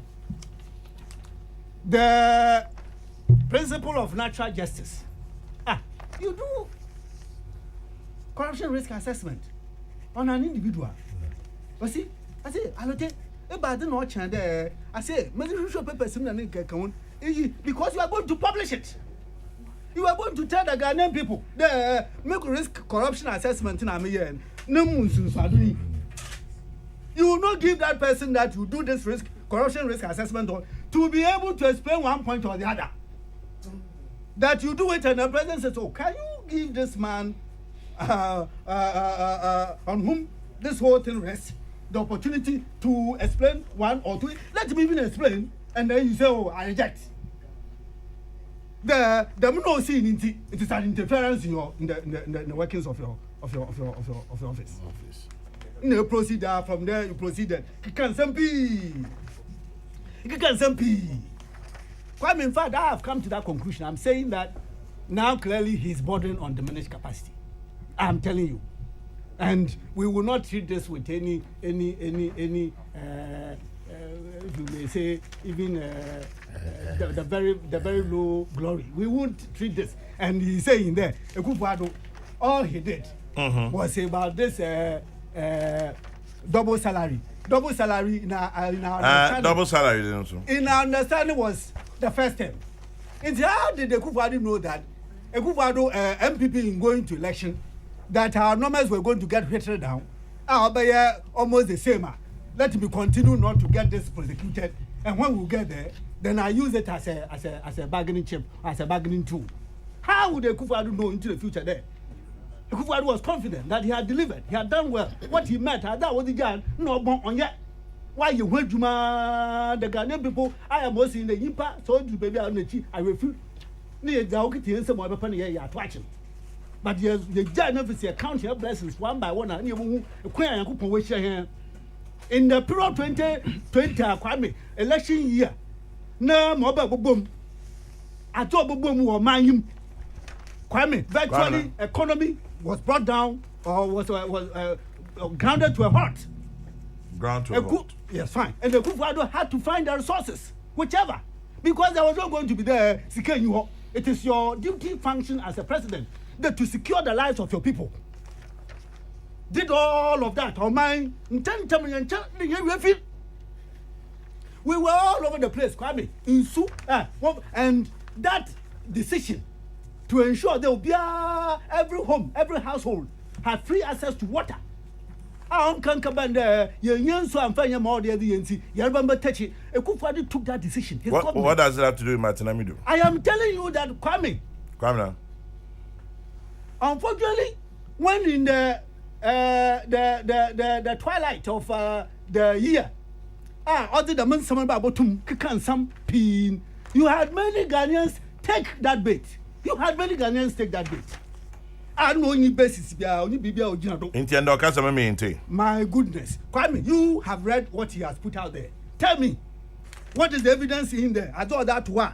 The principle of natural justice. You do corruption risk assessment on an individual. You see, I say, I say, because you are going to publish it. You are going to tell the Ghanaian people the make risk corruption assessment in Amiyen. You will not give that person that you do this corruption risk assessment on to be able to explain one point or the other. That you do it and the president says, oh, can you give this man on whom this whole thing rests the opportunity to explain one or two? Let him even explain, and then you say, oh, I reject. The no seeing it is an interference in the workings of your office. You proceed from there. You proceed. You can SMP. Quite in fact, I have come to that conclusion. I'm saying that now clearly he's bordering on diminished capacity. I'm telling you, and we will not treat this with any if you may say even the very low glory. We won't treat this. And he's saying there, Akufo-Addo, all he did was about this double salary. Double salary in our understanding. Double salary, in our understanding was the first term. And how did Akufo-Addo know that Akufo-Addo MPP in going to election that our numbers were going to get whittled down? Almost the same. Let me continue not to get this prosecuted, and when we get there, then I use it as a bargaining chip, as a bargaining tool. How would Akufo-Addo know into the future there? Akufo-Addo was confident that he had delivered, he had done well. What he meant, that was the guy, no born on yet. Why you went to the Ghanaian people? I am also in the Yimpa, so you baby, I refuse. Near the Okiti, some other penny, you are watching. But the giant of the account your blessings one by one, and you will acquire a coupon wish here. In the period 2020, Kwame, election year, no mobile boom. I told boom or mind Kwame, virtually economy was brought down or was grounded to a halt. Ground to a halt. Yes, fine. And the Akufo-Addo had to find the resources, whichever, because there was not going to be there. It is your duty function as a president that to secure the lives of your people. Did all of that on mine. We were all over the place, Kwame, and that decision to ensure there will be every home, every household have free access to water. Akufo-Addo took that decision. What does it have to do with Martin Amido? I am telling you that Kwame now. Unfortunately, when in the twilight of the year, other than someone about to kick some pin, you had many Ghanaians take that bait. I don't know any basis. My goodness, Kwame, you have read what he has put out there. Tell me, what is the evidence in there? I thought that one.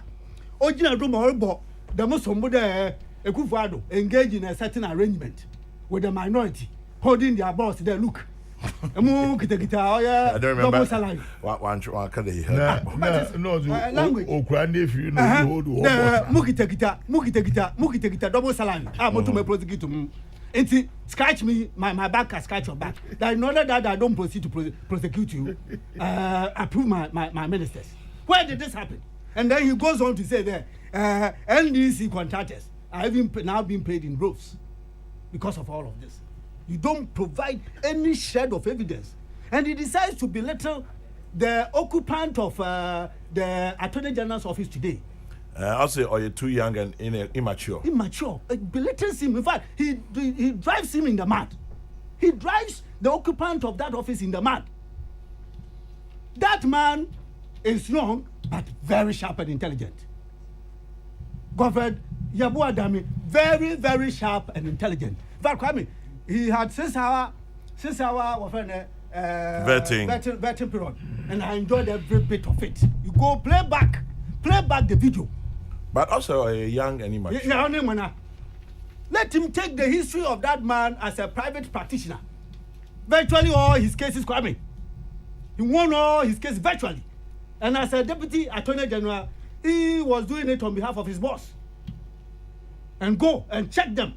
The Muslim Akufo-Addo engaged in a certain arrangement with the minority, holding their boss there. Look, I don't remember. Language. Mukita double salary. I'm going to prosecute him. And scratch me, my back, I scratch your back. That in order that I don't proceed to prosecute you, approve my ministers. Where did this happen? And then he goes on to say there, NDC contractors are even now being paid in groves because of all of this. You don't provide any shred of evidence. And he decides to belittle the occupant of the Attorney General's office today. Also, or you're too young and immature. Immature. Belittles him. In fact, he drives him in the mud. He drives the occupant of that office in the mud. That man is young, but very sharp and intelligent. Governor Yabu Adami, very, very sharp and intelligent. In fact, Kwame, he had 6 hour vetting period, and I enjoyed every bit of it. You go play back the video. But also a young and immature. Let him take the history of that man as a private practitioner. Virtually all his cases, Kwame. He won all his cases virtually. And as a deputy attorney general, he was doing it on behalf of his boss. And go and check them.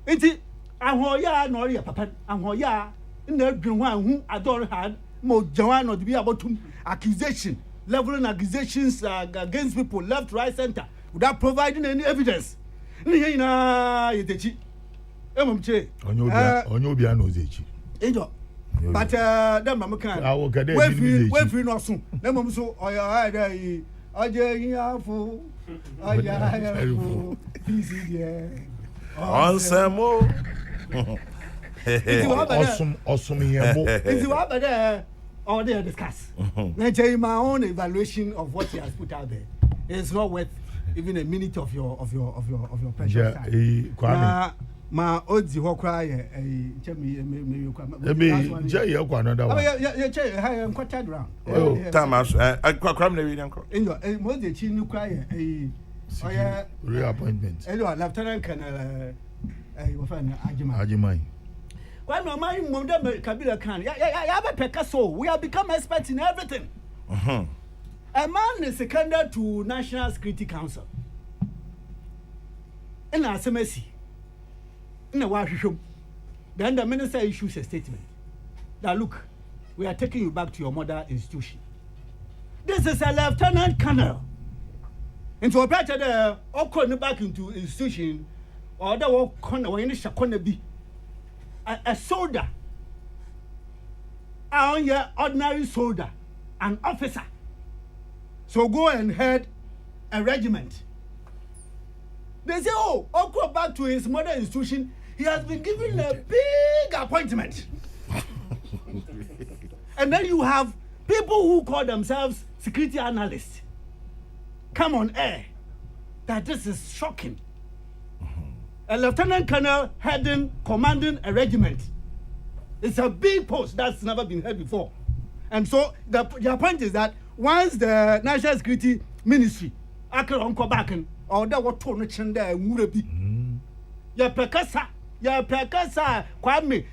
Iti ahoya no ya papa ahoya na adwun hu ador had mo jawan no be about accusation, leveling accusations against people left, right, center without providing any evidence. Ni na yetechi emomche onye obi anozechi ejo but dem am kan we free no so na mom so oya dai oje yin afu oya afu pc there Onsemo. Awesome here. If you have there or they discuss. Now tell you my own evaluation of what he has put out there. It's not worth even a minute of your precious time. Ma odzi ho kra ye me kwa another one. You che ha quarter round. Tamas kwam na wi nko. Enyo mo de chi ni kwa ye reappointment. Lieutenant Colonel Ajimai. Why no my mom Kabila can ya be peka so we have become experts in everything. A man is seconded to National Security Council. And asemesi. In a washroom. Then the minister issues a statement that look, we are taking you back to your mother institution. This is a lieutenant colonel. And to operate the or back into institution or the work corner when it's a be a soldier. On your ordinary soldier, an officer. So go and head a regiment. They say, oh, go back to his mother institution. He has been given a big appointment. And then you have people who call themselves security analysts come on air that this is shocking. A lieutenant colonel commanding a regiment. It's a big post that's never been heard before. And so the point is that once the National Security Ministry or that what torn there would be Pekasa, Kwame,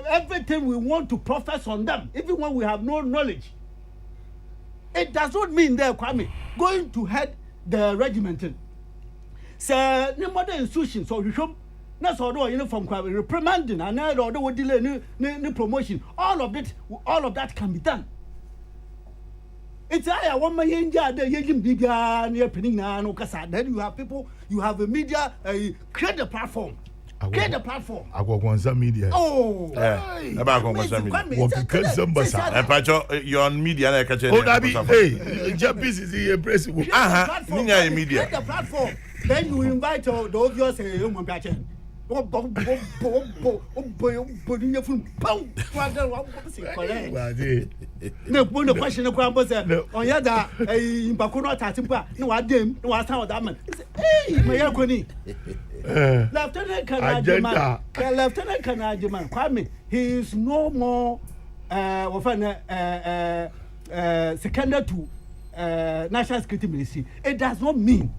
everything we want to profess on them, even when we have no knowledge. It does not mean that Kwame going to head the regiment. So, no modern institution, so you show that's all the uniform Kwame reprimanding and all the delay new promotion. All of that can be done. It's I want my India, the Yajim Biga near Penina, no Casa. Then you have people, you have a media, create a platform. Create a platform. I go on media. Oh, about media. You're on media. Oh, that be hey, Japanese is the impressive. Media. Create a platform. Then you invite the obvious human patient. No question the crowd was on yada in Bakuno Tatimpa, no Adim, no Asa Daman. Hey, Mayakoni. Lieutenant Kanajiman, Kwame, he is no more seconded to National Security Ministry. It does not mean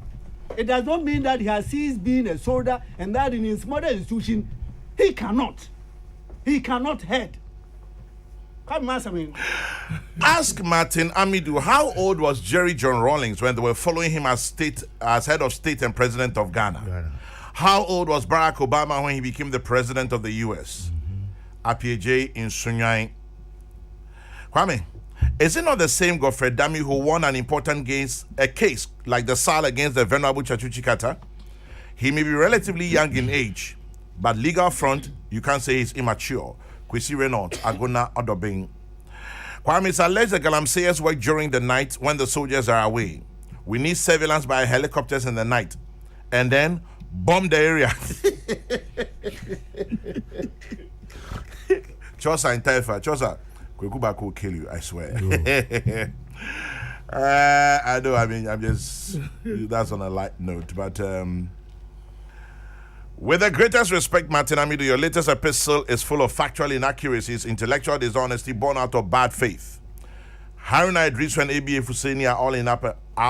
that he has ceased being a soldier and that in his mother institution he cannot head. Ask Martin Amidu, how old was Jerry John Rawlings when they were following him as head of state and president of Ghana? How old was Barack Obama when he became the president of the US? Apiej in Sunyai. Kwame, is it not the same Godfrey Dami who won an important case like the SAL against the Venerable Chachuchi Kata? He may be relatively young in age, but legal front, you can't say he's immature. Kwesi Renault, Agona Odobing. Kwame, it's alleged the Galamseyers work during the night when the soldiers are away. We need surveillance by helicopters in the night. And then bomb the area. Chosa in Taifa. Chosa, Kwekubako will kill you, I swear. I know, I'm just, that's on a light note. But with the greatest respect, Martin Amidu, your latest epistle is full of factual inaccuracies, intellectual dishonesty born out of bad faith. Haruna Idris and ABA Husseini are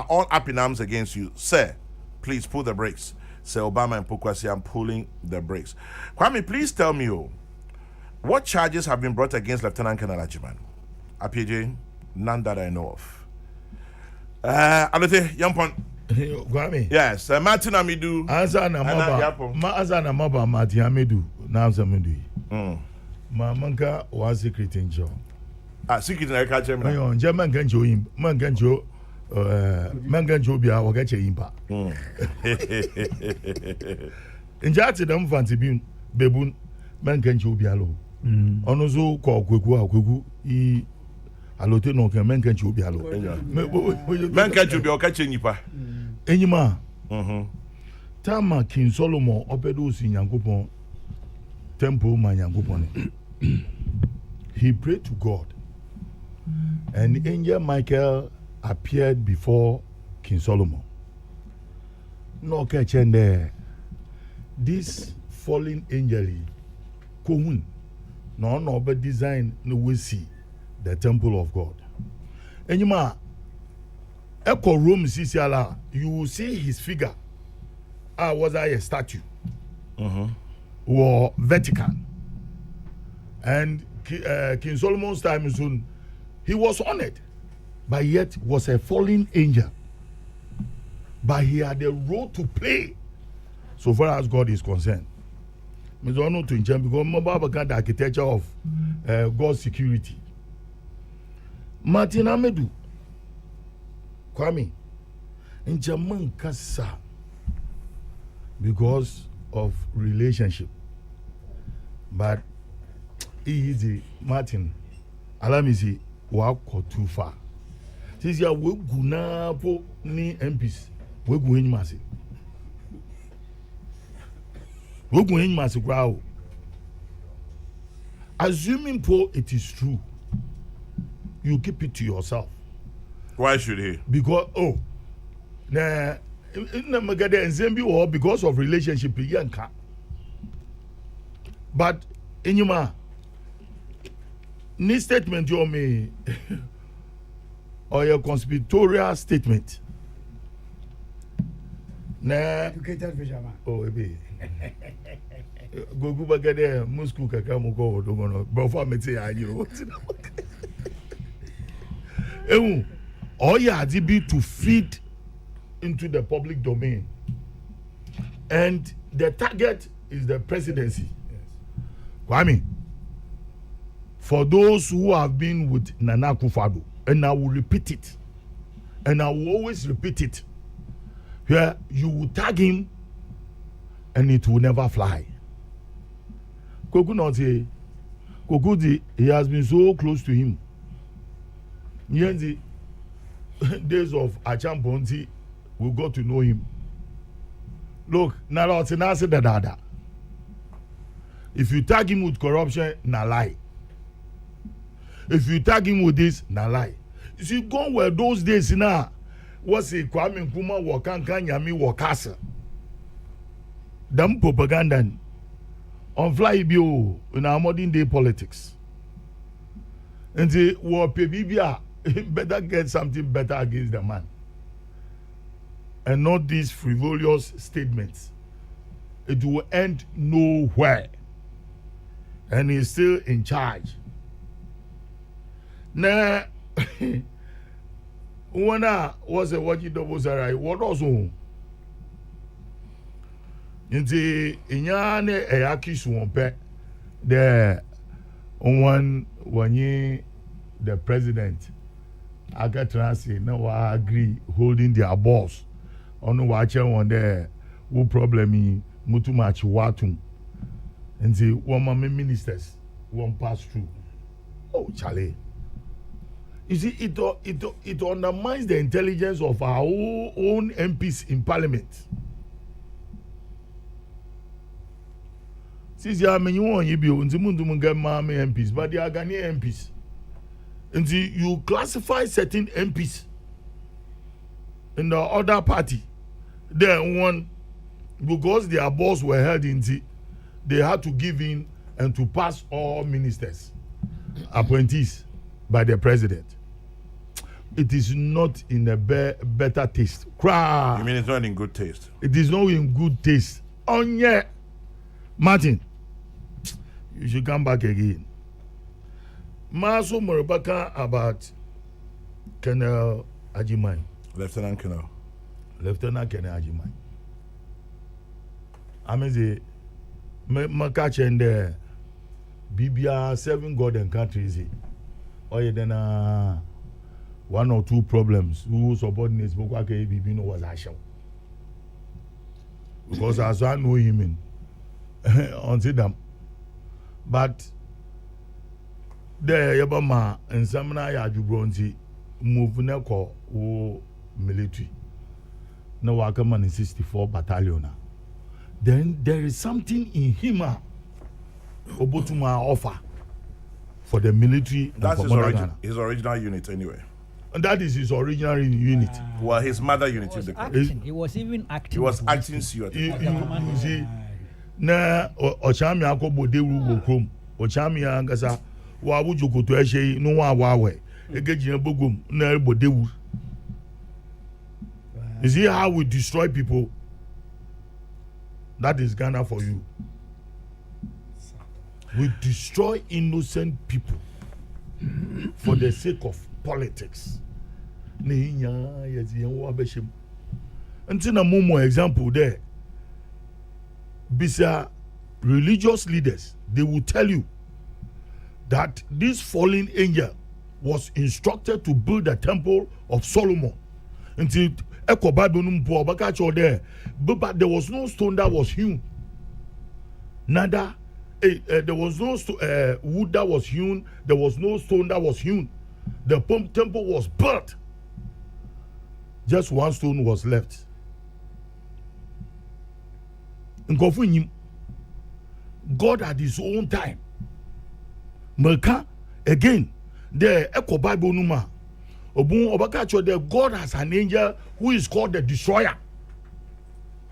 all up in arms against you. Sir, please pull the brakes. Sir Obama and Pokwasi, I'm pulling the brakes. Kwame, please tell me, what charges have been brought against Lieutenant Colonel Ajiman? APJ, none that I know of. Alote, Yampon. Kwame. Yes, Martin Amidu. Asa na maba Martin Amidu. Na asa Amidu. Ma manka wa secret injo. Secret na ka chema. Ayo, nje manka njo bia wa ga che yimpa. Nje ati dem fanti bi bebun manka njo bia lo. Ono zo ko Kokrokoo I alote no kan manka njo bia lo. Manka njo bia o ka che nyipa. Enyima. Tama King Solomon opedo si Nyankopon temple ma Nyankopon. He prayed to God. And angel Michael appeared before King Solomon. No kachende this fallen angel kohun no be design no we see the temple of God. Enyima Echo Rome Sisiala, you will see his figure. Was I a statue? Or Vatican. And King Solomon's time soon, he was honored, but yet was a fallen angel. But he had a role to play, so far as God is concerned. I don't know to enjoy because Mobile the architecture of God's security. Martin Amedu. Kwame, in German Kasa, because of relationship. But easy, Martin, allow me see, walk too far. Since you are guna po ni MPs, we go in massive. We go in massive crowd. Assuming po it is true, you keep it to yourself. Why should he? Because because of relationship yanka. But Enyima, this statement you me or your conspiratorial statement. Educated fisherman. Oh, baby. Go bagade musku kaka muko odogono. Before me say you. All you had to be to feed into the public domain. And the target is the presidency. Yes. Kwame, for those who have been with Nana Akufo-Addo, and I will repeat it, and I will always repeat it, where you will tag him and it will never fly. Kokrokoo, he has been so close to him. Yenzi, days of Achamponti, we got to know him. Look, if you tag him with corruption, na lie. If you tag him with this, na lie. You see, gone were those days now. What's it? Kwame Nkrumah wakankan yami wakasa. Them propaganda on fly bio in our modern day politics. And the war pebibia. Better get something better against the man and not these frivolous statements. It will end nowhere and he's still in charge. Now when I was a watching double sarai, what also in the inyane eyakis wonpe the one the president aga transi na wa agree holding their boss onu wa che won there wo problem mutu match watum and say one ministers won't pass through. Oh Charlie, You see, it undermines the intelligence of our own MPs in Parliament. Since you are many one, you be get my MPs, but they are Ghanaian MPs. And see, you classify certain MPs in the other party. Then one, because their balls were held in the, they had to give in and to pass all ministers, appointees by the president. It is not in a better taste. Cry. You mean it's not in good taste? It is not in good taste. Oh yeah, Martin, you should come back again. Maso Morabaka about Colonel Ajimai. Lieutenant Colonel. Lieutenant Colonel Ajimai. I mean the catch and the BBR 7 golden countries. Or you then one or two problems who subordinates Bokwake BB no was Asham. Because as I know him in on them. But there Yabama and Samana Yajubronzi move Neko military. No Wakaman in 64 battalion. Then there is something in him Obotuma offer for the military. That's his original unit anyway. And that is his original unit. Well, his mother unit was is the acting. He was even acting. He was acting COT. You see, na Ochami Akobo de Rugo Ochami Angasa, Wabujuko to Eshe, no Wawe, Egajin Bogum, Nerbo Dewu. You see how we destroy people? That is Ghana for you. We destroy innocent people for the sake of politics. Until a more example there. Bisa religious leaders, they will tell you that this fallen angel was instructed to build the temple of Solomon. Until Echo Bible there, but there was no stone that was hewn. Neither there was no wood that was hewn. There was no stone that was hewn. The temple was built. Just one stone was left. God at his own time. Merka again. The Echo Bible Numa. Obun Obakacho, the God has an angel who is called the destroyer.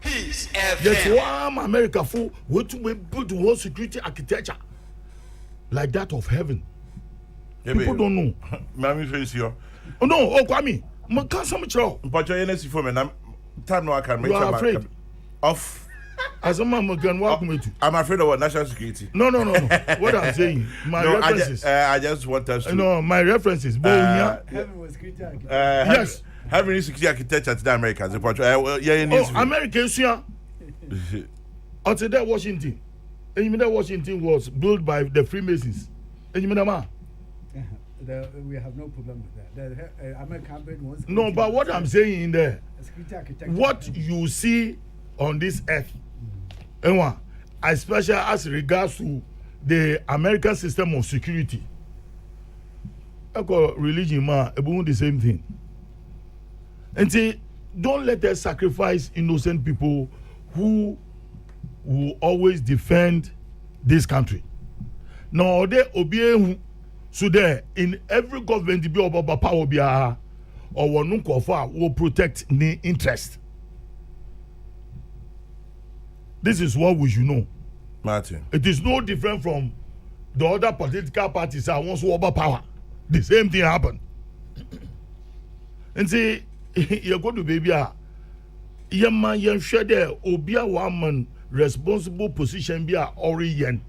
Peace Yes, one America for what to build one security architecture like that of heaven. People don't know. Mami face here. Oh no, Kwame. Merka some chow. But you're NSC for me. Time no I can make You are afraid. Off. As a man can walk me to. I'm afraid of what national security. No. What I'm saying, my references. I just want us to. No, my references. Heaven was created. Yes. Having security architecture to the Americans. Americans here. Until that Washington. And you mean that Washington was built by the Freemasons. And you mean that We have no problem with that. The American brain was. No, but what I'm saying in there, security architecture. what you see on this earth, especially as regards to the American system of security, religion, the same thing. And say, don't let us sacrifice innocent people who will always defend this country. Now, they obey. So there, in every government, the power or one will protect the interest. This is what we should know. Martin. It is no different from the other political parties that wants to overpower. The same thing happened. And say, you go to baby, you man, share there, obia woman responsible position be orient.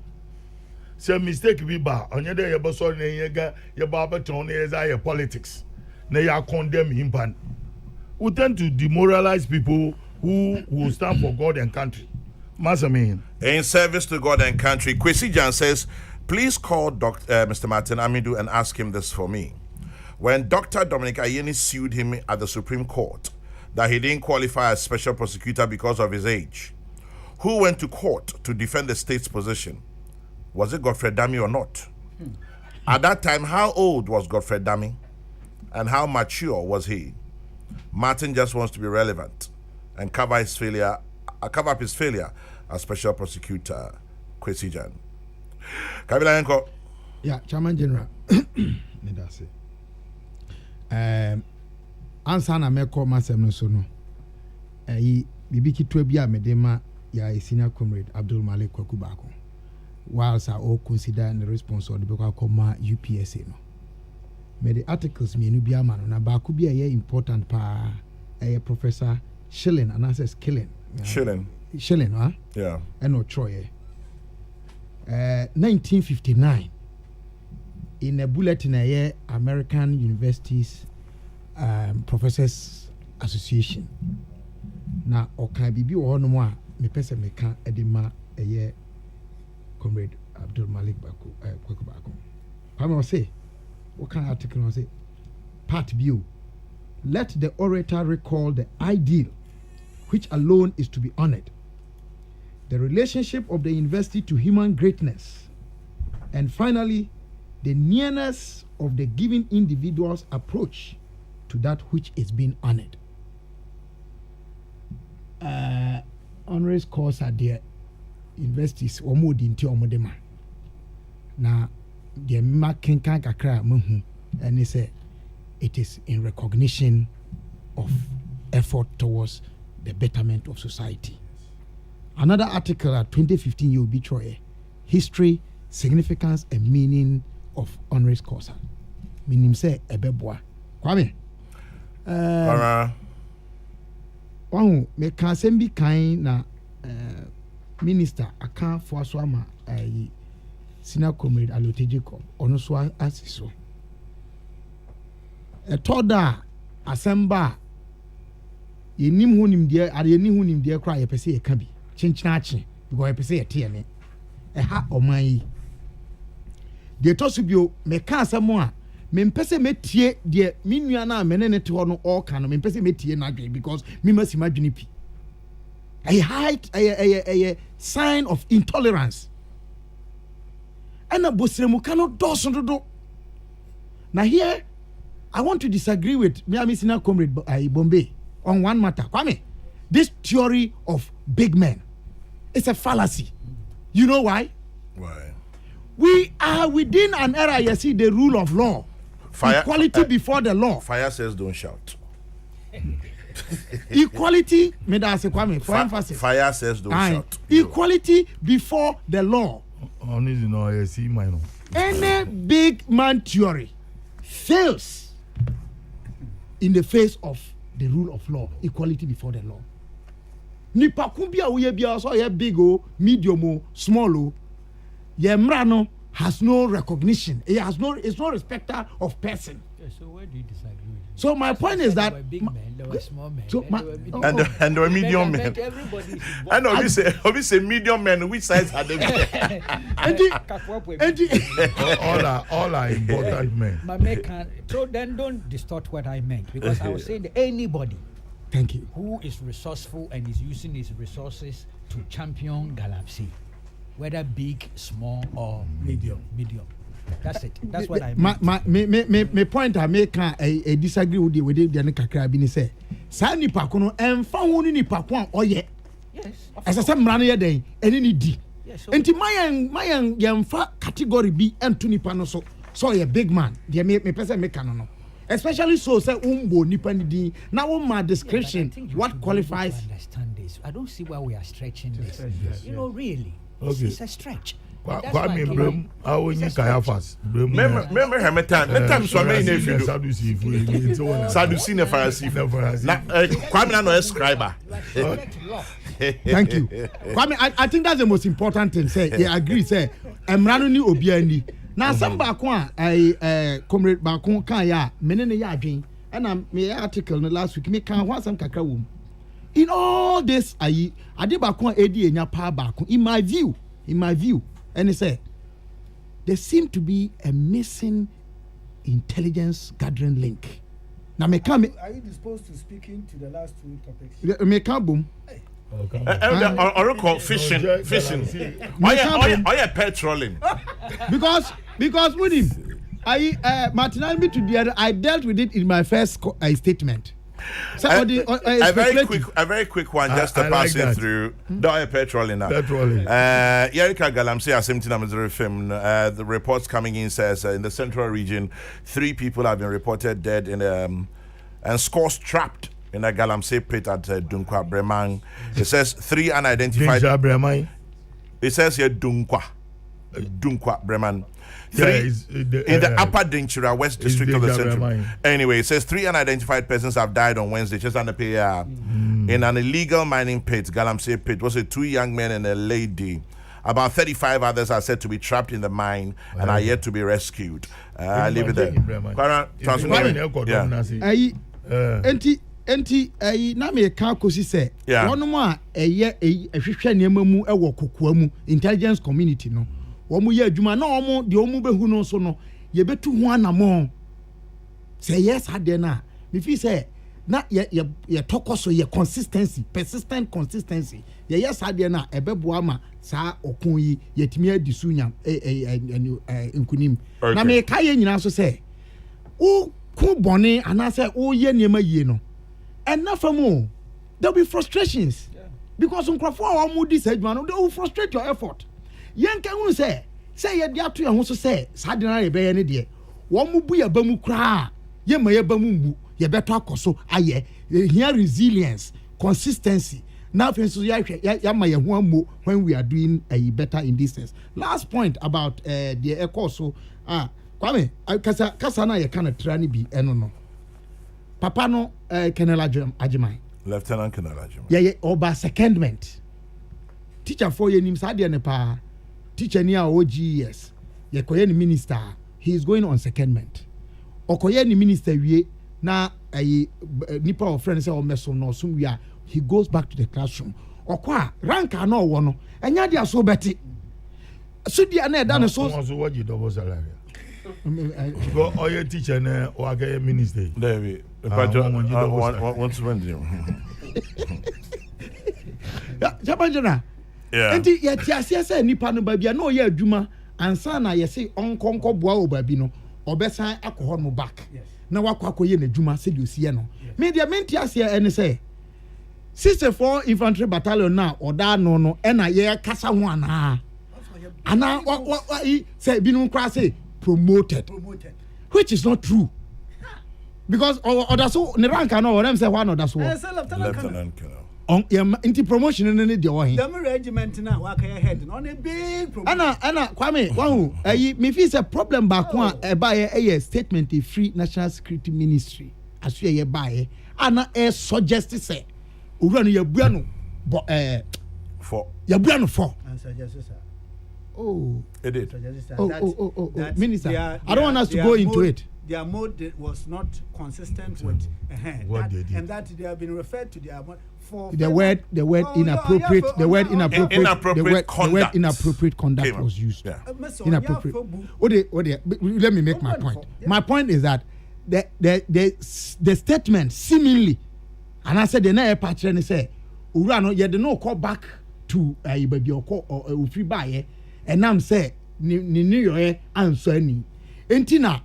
Say mistake be ba, on your day, your sorry, your barber tone is politics. Now you condemn him. We tend to demoralize people who will stand for God and country. In service to God and country, Kwesi Jan says, please call Mr. Martin Amidu and ask him this for me. When Dr. Dominic Ayeni sued him at the Supreme Court that he didn't qualify as special prosecutor because of his age, who went to court to defend the state's position? Was it Godfred Dami or not? At that time, how old was Godfred Dami? And how mature was he? Martin just wants to be relevant and cover up his failure as special prosecutor. Kwesi Jan. Kabila Yanko. Yeah, Chairman General. That's it. Ansa na meko masem no so no. Bibi kitwa bi a medema ya senior comrade Abdul Malik Kwaku Bako. Whilst I all consider the response of the Boko UPSA no. Me the articles me no bi ama no na Bako bi a important pa Professor Schilling and answers killing. Schilling, huh? Yeah. And no Troy. 1959 in a bulletin American Universities Professors Association. Na okan bibi wo no mo a me pese me ka edema comrade Abdul Malik Kwaku Bako. Pama say what kind of article was it? Part B. Let the orator recall the ideal which alone is to be honored. The relationship of the university to human greatness, and finally, the nearness of the given individual's approach to that which is being honored. Honoris causa their universities or more than omodema. Now, the making kakra muhu, and they say it is in recognition of effort towards the betterment of society. Another article at 2015 you'll be Troy, history, significance and meaning of honoris causa. Meaning say ebeboa. Kwame. One me can send be kind na minister account for swama senior comrade Alotejiko ono so asiso. E toda asemba yenim hunim de ade yenim hunim de kra ye pese ye ka bi chinchinachi because ye pese ye tie ne e ha oman yi de to so bio me ka asemo a me mpese metie de minua na menene te ho no all kan me mpese metie na adwe because me masima adwene pi a sign of intolerance and a bosremu cannot do. Now here I want to disagree with Miami Senior Comrade Bombay on one matter. Kwame, this theory of big men is a fallacy. You know why? Why? We are within an era, you see, the rule of law. Equality before the law. Fire says don't shout. Equality, Kwame, for emphasis. Fire says don't shout. Equality before the law. Any big man theory fails in the face of the rule of law, equality before the law. Nipa kumbia uye bia so ye big o, medium o, small o. Ye mrano has no recognition. It's no respecter of person. Yeah, so where do you disagree with me? So my point is that there were big men, there were small men, so and there were medium men. Everybody is I know we say medium men. Which size are they? all are important men. So then don't distort what I meant, because I was saying that anybody thank you who is resourceful and is using his resources to champion Galamsey, whether big, small or medium. That's it. That's what I meant. My point I make a disagree with the kakra bi say sa nipa ko no emfa ho ni nipa ko oye. Yes. As I say mrano ye den eni ni di. Yes. So Enti mayan yemfa category B ento nipa no so ye big man. Dey me person make no. Especially so say umbo nipa ni di na wo ma description what qualifies. Understand this. I don't see why we are stretching this. You know, really. Okay. It's a stretch. Kwame Brem, I will need Kayafas. Remember him a time so many nephews. Sadducee ne Pharisee. Kwame no scriber. Thank you. Kwame, I think that's the most important thing. Say, yeah, I agree. Say, Emrano ni obiani. Now, some backwa, comrade Bakon kan ya, menene ya adwin. And me article last week, me kan want some kakra wom. In all this, I did Bakon edi enya pa Bakon. In my view, and he said, there seemed to be a missing intelligence gathering link. Now, me come. Are you disposed to speak into the last two topics? Me come boom. Or fishing. Oh yeah, petrolling. Because with him, Martin, I dealt with it in my first statement. So a very quick one, just to pass it through. Don't petrol enough. Yerika Galamsey Asemtina film. The reports coming in says in the central region, 3 people have been reported dead in and scores trapped in a Galamsey pit at Dunkwa Bremang. It says 3 unidentified. It says here Dunkwa Breman. In the upper Dinchira West District of the Central. Anyway, it says 3 unidentified persons have died on Wednesday, just under PAR, in an illegal mining pit, Galamsey pit. Was it 2 young men and a lady? About 35 others are said to be trapped in the mine and are yet to be rescued. I leave it there. Enti na me ka kosi se wono mo a eye ehwehwe niam mu e wo kokoa mu intelligence community no wo mu ye adwuma na wo mu de wo mu behu no so no ye betu ho anamo say yes ade na me fi say na ye tokoso ye consistency, persistent consistency ye yes ade na ebebo ama saa okun yi yetimi adisu nyam nkunim na me ka ye nyina so say wo ku bone anase wo ye niam yie no. And not for more, there'll be frustrations because on Crawford or Moody said, man, they will frustrate your effort. Young can say you have to also say, Sadina Bay any day. One will be a bamu cry, ye may a bamu, ye better so aye, here resilience, consistency. Now, for instance, when we are doing a better in distance. Last point about the echo so Kwame, Kasana, you cannot try to be no. Papa no Colonel Ajimai. Lieutenant Colonel Ajimai. Yeah, oba secondment. Teacher for ye nim sadia ne pa. Teacher near OGS. Ye koye ni minister. He is going on secondment. Okoye ni minister wie na nipa of friends say o meso no sum wi he goes back to the classroom. Okwa rank no wo no. Enya dia so beti. So dia na da no so. So what you double salary. Go all your teacher na o aga minister. David. Want to win him. Jabajana. Yeah. Enti ye tiasia say nipa no ba bia na o ye adwuma ansa na ye say onkonko boa o ba bi no obesan akoho no back. Na wakwakoye na adwuma se di osie no. Me dia men tiasia ene say 64 infantry battalion na oda no na ye kasa ho ana. Ana say bi no kra say promoted. Which is not true. Because or that's so the rank no or them say one or that's what. Lieutenant Colonel. On into promotion in the one. The regiment now work ahead on a big promotion. Anna Kwame one me feel a problem back one by a statement the free national security ministry as we buy Anna suggest say run your buano for your buano for. Oh, it did. Minister, I don't want us to go into it. Their mode was not consistent with what they did. And that they have been referred to their for the word inappropriate inappropriate conduct was used. Yeah. Inappropriate. Let me make my point. My point is that the statement seemingly, and I said the na patch and say Urano you no call back to baby or free buy and I'm say ni yo answer ni entina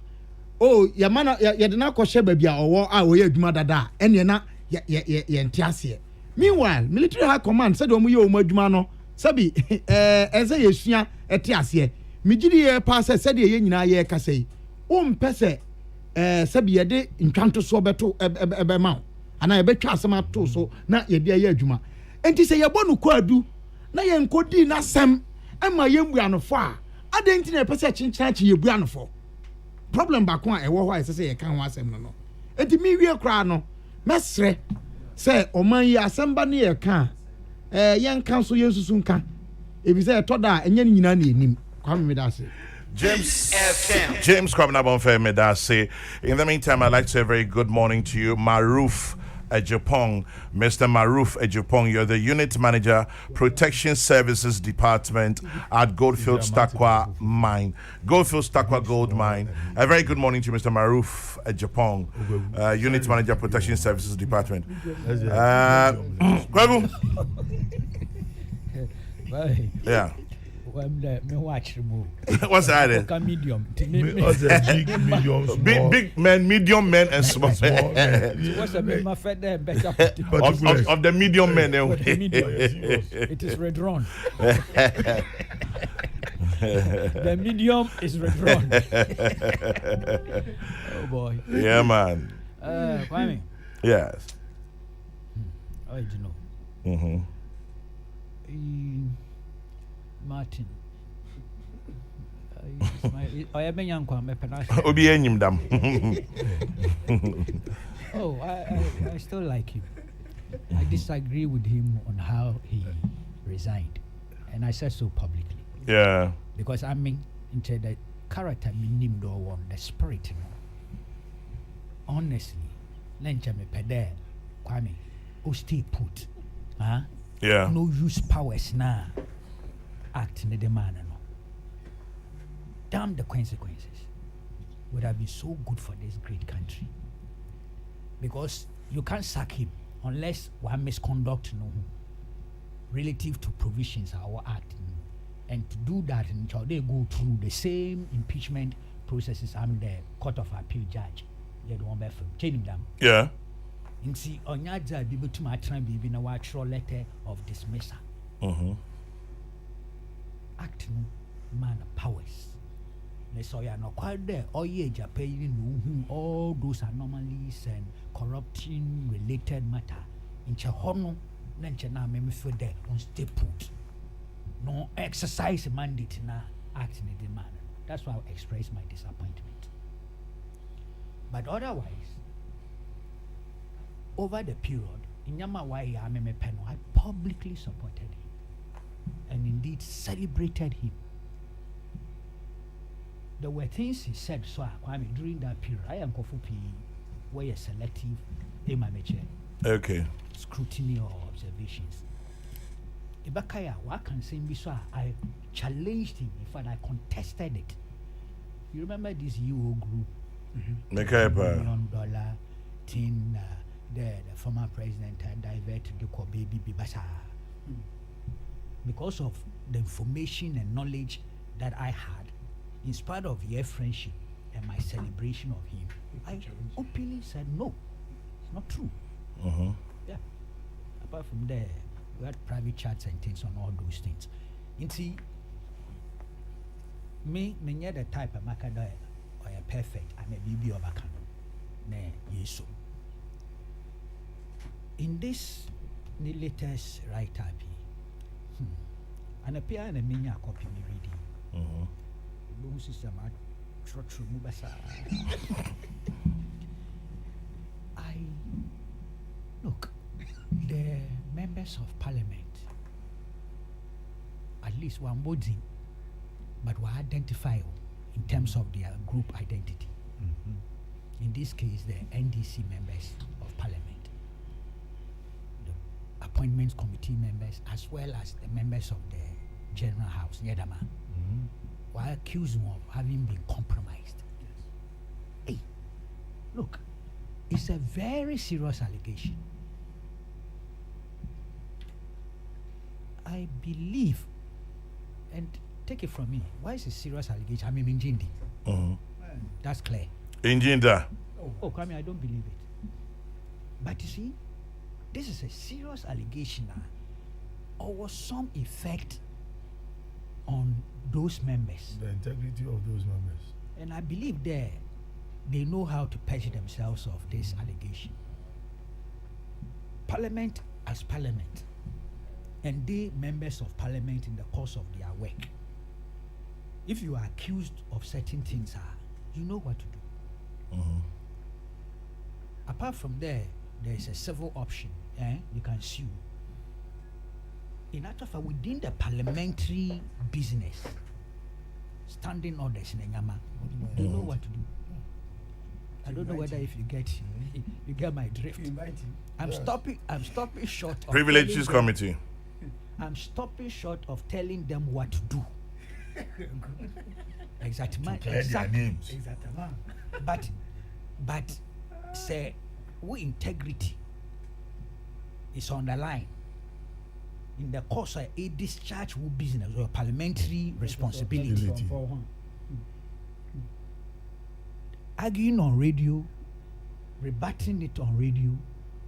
oh ya mana ya de na ko hye baby owo a oye adwuma dada ene na ye ntiase. Meanwhile military high command said omo ye omo adwuma no sabi eze yesua etiase migiri ye pass said ye nyina ye kasai o mpese sabi ye de ntwanto so beto ebe ma ana ye betwa asema to so na ye de ye adwuma enti se ye bonu kwadu na ye nkodi na sem ema ye mbuanofo a adenti na pese chinchanchi ye buanofo problem back one ewo ho a say ye kan ho asem no enti mi wie kra no mesre say oman yi asemba ne ye kan ye kan so ye susu nka e bi say to da enye nyina na enim kwa me da say James Kwabnabon Femi da say. In the meantime, I'd like to say a very good morning to you, Maruf Ejapong. Mr. Maruf Ejapong, you're the unit manager, Protection Services Department at Goldfield Stakwa Mine. Goldfield Stakwa Gold Mine. A very good morning to you, Mr. Maruf Ejapong, unit manager, Protection Services Department. Bye. Yeah. I'm the me watch remove. What's that? Come medium. Us big, medium, small. Big men, medium men, and small Small men. men. What's a my fed there better Of the medium men. the medium. Yes. It is redrawn. The medium is redrawn. Oh boy. Yeah, man. Kwame. Yes. Oh, you know. Mm-hmm. Martin. I am a young one. Obi enyim dam. Oh, I still like him. I disagree with him on how he resigned, and I said so publicly. Yeah. Because I mean, into the character, meaning the one, the spirit. Honestly, lencha me pede, Kwame, who stay put, huh? Yeah. No use powers now. Act in the man, no. Damn the consequences. Would have been so good for this great country. Because you can't sack him unless one misconduct, no, relative to provisions our act. And to do that, they go through the same impeachment processes. I'm the Court of Appeal judge. You don't want change them. Yeah. And see, on your job, be to my time, be in a letter of dismissal. Mm-hmm. Act no man of powers. Let's say you're not quite there. All ye Japan, all those anomalies and corruption related matter. In Chahono, Nanchana, me for there on stay put. No exercise mandate na act in the manner. That's why I express my disappointment. But otherwise, over the period, in Yamawai Peno, I publicly supported him and indeed celebrated him. There were things he said, so Kwame, during that period, I am Kofupi, where a selective Okay. scrutiny or observations. Ibakaya, what can say so I challenged him, in fact I contested it. You remember this UO group? Okay, $1 million thing, the former president diverted the baby Bibasa. Because of the information and knowledge that I had, in spite of your friendship and my celebration of him, I openly said no, it's not true. Mm-hmm. Yeah. Apart from there, we had private chats and things on all those things. You see, me the type of makada or a perfect, I'm a baby of a canon. Ne, yes. In this the latest write up, and appear and a mini copy me reading. Mm-hmm. Boom system, I look, the members of parliament, at least one body, but were identifiable in terms of their group identity. In this case, the NDC members of parliament, the appointments committee members, as well as the members of the general house, Yedama, were accused of having been compromised. Hey, look, it's a very serious allegation. I believe, and take it from me, why is it a serious allegation? I mean, Njindi. Mm-hmm. That's clear. Injinda. Oh, Kwame, I don't believe it. But you see, this is a serious allegation or was some effect on those members. The integrity of those members. And I believe they know how to purge themselves of this allegation. Parliament as parliament, and they members of parliament in the course of their work. If you are accused of certain things, you know what to do. Mm-hmm. Apart from there is a civil option. You can sue. In actual fact, within the parliamentary business, standing orders in Enyama, you know what to do. I don't know whether if you get my drift. I'm stopping short of Privileges Committee. I'm stopping short of telling them what to do. Exactly. Exactly. But say we integrity is on the line. in the course of a discharge of business or parliamentary responsibility. Arguing on radio, rebutting it on radio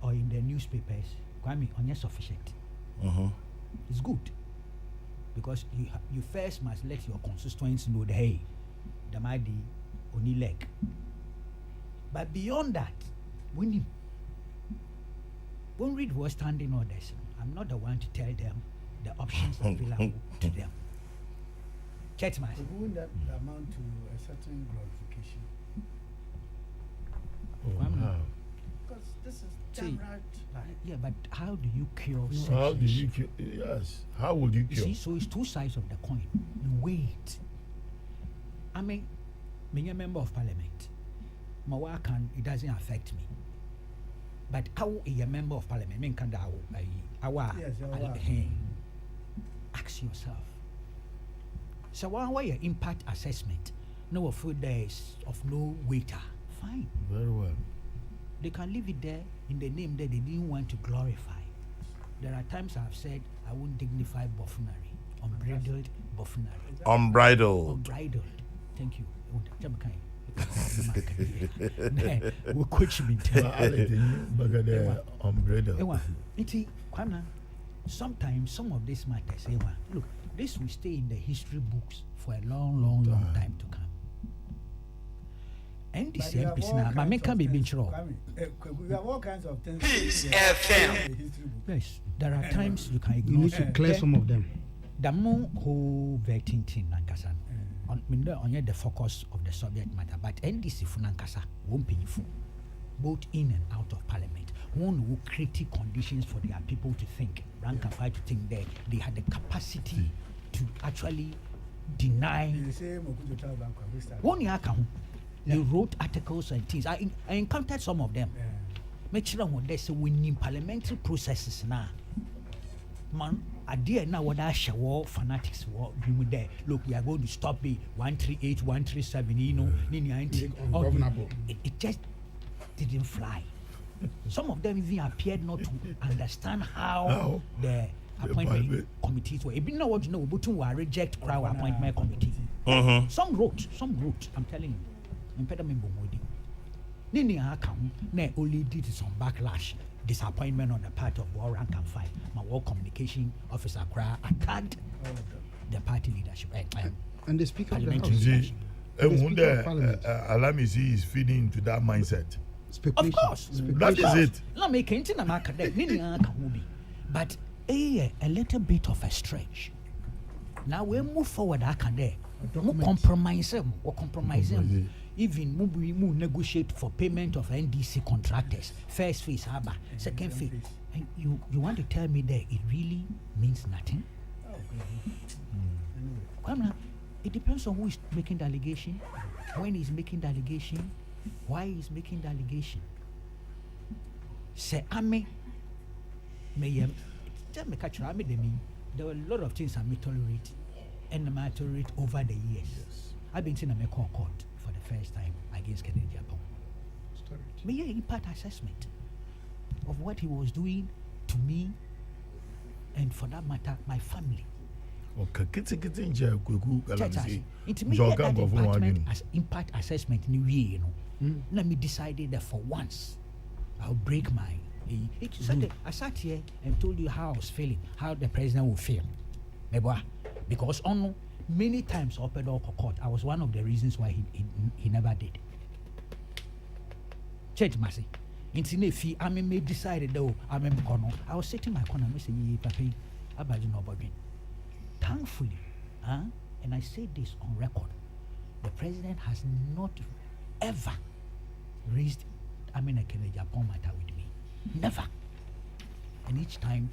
or in the newspapers, Kwame, on sufficient. It's good because you first must let your constituents know that hey, the mighty only leg. But beyond that, when read was standing orders, I'm not the one to tell them the options available to them. Check my. Wouldn't that amount to a certain glorification? Because this is damn right. Yeah, but how do you cure? How do you cure? Yes. How would you cure? See, so it's two sides of the coin. You wait. I mean, being a member of parliament, my work it doesn't affect me. But how a member of parliament, mean can ask yourself. So why your impact assessment? No food days of no waiter. Fine. Very well. They can leave it there in the name that they didn't want to glorify. There are times I've said I won't dignify buffoonery, unbridled buffoonery. Unbridled. Unbridled. Thank you. We'll coach me. Unbridled. Sometimes some of these matters, look, this will stay in the history books for a long time to come. And the same person, my man can be being sure. We have all kinds of things. Peace FM. Yes, there are times you can ignore. You need to clear some of them. The more whole vetting thing, Nankasa, on the focus of the subject matter, but NDC for Nankasa won't pay for both in and out of parliament. One who create conditions for their people to think, rank and file to think that they had the capacity to actually deny. One year they wrote articles and things. I encountered some of them. Make sure when they say we need parliamentary processes now. Man, I dare now what I show fanatics with there. Look, we are going to stop the 138, 137, you know, it just didn't fly. Some of them even appeared not to understand how the appointment committees were. If you know what you know, but to reject crowd appointment committee. Some wrote, I'm telling you. Impediment Bomodi. Nini account, ne only did some backlash, disappointment on the part of war rank and file. My war communication officer attacked the party leadership. And the Speaker of the House. Alamisi is feeding into that mindset. Of course. That is it. Not making it in but a little bit of a stretch. Now we move forward. I can there. Compromise them. Even we negotiate for payment of NDC contractors. First phase, harbor. Second phase. And you want to tell me that it really means nothing? It depends on who is making the allegation, when he's making the allegation, why he's making the allegation. Say, there were a lot of things I may tolerate, and I may tolerate over the years. I've been seen a court for the first time against Kennedy Japan. May impact assessment of what he was doing to me, and for that matter, my family. Impact assessment in a way, let me decide that for once I'll break my. I sat here and told you how I was feeling, how the president would feel. Because on many times up at court, I was one of the reasons why he never did. Church Massey. If I may decided though, I was sitting in my corner, I said, Papi, I thankfully, and I say this on record, the president has not ever raised Kennedy Japan matter with me. Never. And each time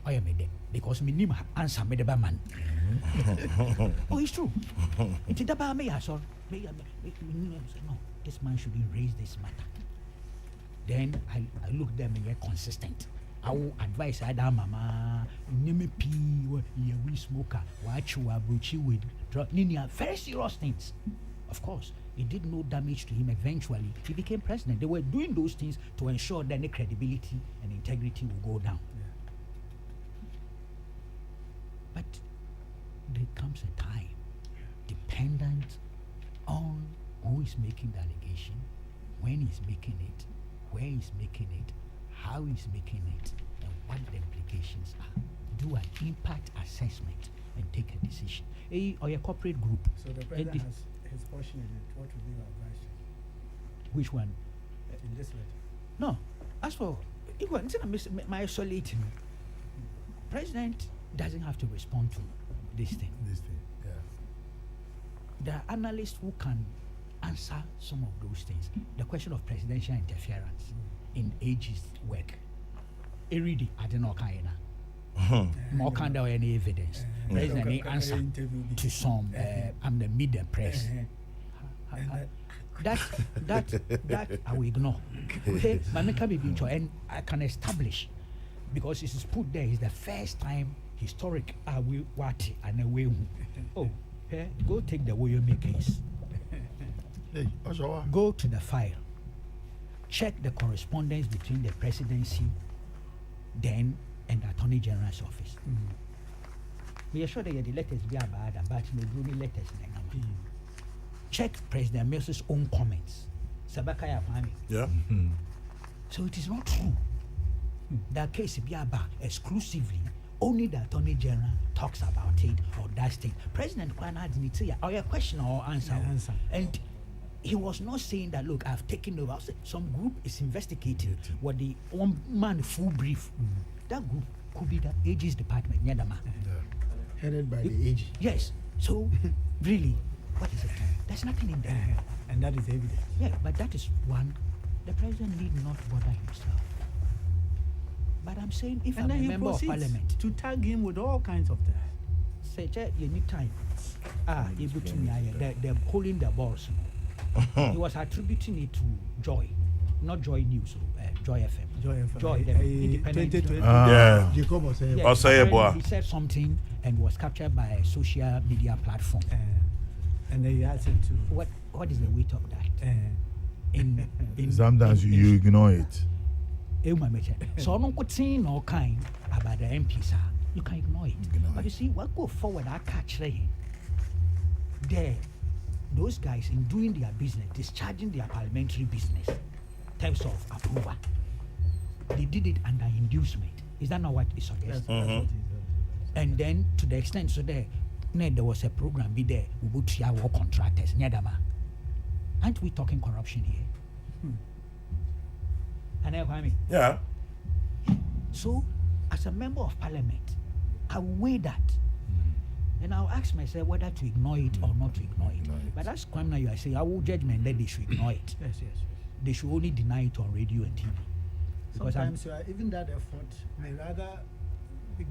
I am a day because my name answer me the man. Oh, it's true. It's about me. I saw. No, this man shouldn't raise this matter. Then I look them and get consistent. I will advise Ada Mama, Nimi P, we smoker, watch you with drug, very serious things. Of course, it did no damage to him. Eventually, he became president. They were doing those things to ensure that the credibility and integrity will go down. But there comes a time, dependent on who is making the allegation, when he's making it, where he's making it, how he's making it, and what the implications are. Do an impact assessment and take a decision. Or a corporate group. So the president has his portion in it. What would be your advice Which one? in this letter? No. As for my isolating, president doesn't have to respond to this thing. This thing, yeah. There are analysts who can answer some of those things. The question of presidential interference in AG's work. Eridi, I don't know, more kind of any evidence. President any answer to some the media press. That I will ignore. Okay, and I can establish because it is put there is the first time historic we wati and away. Oh, go take the Woyomi case. Hey, Oshawa. Go to the file. Check the correspondence between the presidency then and the Attorney General's office. We are sure that the letters be about but no gloomy letters. Check President Mills's own comments. Sabakaya Fami. Yeah. So it is not true. That case be about exclusively only the Attorney General talks about it or does it. President Kwana didn't say or a question or answer. And he was not saying that look, I've taken over. Some group is investigating what the one man full brief. That group could be the AG's department, Nyadama. Headed by the AG. Yes. So really, what is it? There's nothing in there. And that is evidence. Yeah, but that is one. The president need not bother himself. But I'm saying if I'm a member of parliament to tag him with all kinds of things. say, you need time. Able to me, they're pulling the balls. He was attributing it to Joy, not Joy News, Joy FM. Joy, the independent. Yeah. Jacob was saying, He said something and was captured by a social media platform. And then he asked him to. What is the weight of that? Sometimes you ignore it. So no good saying no kind about the MPs. You can ignore it. But you see, what go forward, I catch there. Those guys in doing their business, discharging their parliamentary business, terms of approval, they did it under inducement. Is that not what is suggested? And then to the extent so there was a program be there, we would see our contractors. Aren't we talking corruption here? Yeah. So, as a member of parliament, I will weigh that. And I'll ask myself whether to ignore it or not to ignore it. But that's criminal. You are saying, I will judgment that they should ignore it. Yes. They should only deny it on radio and TV. Because sometimes even that effort may rather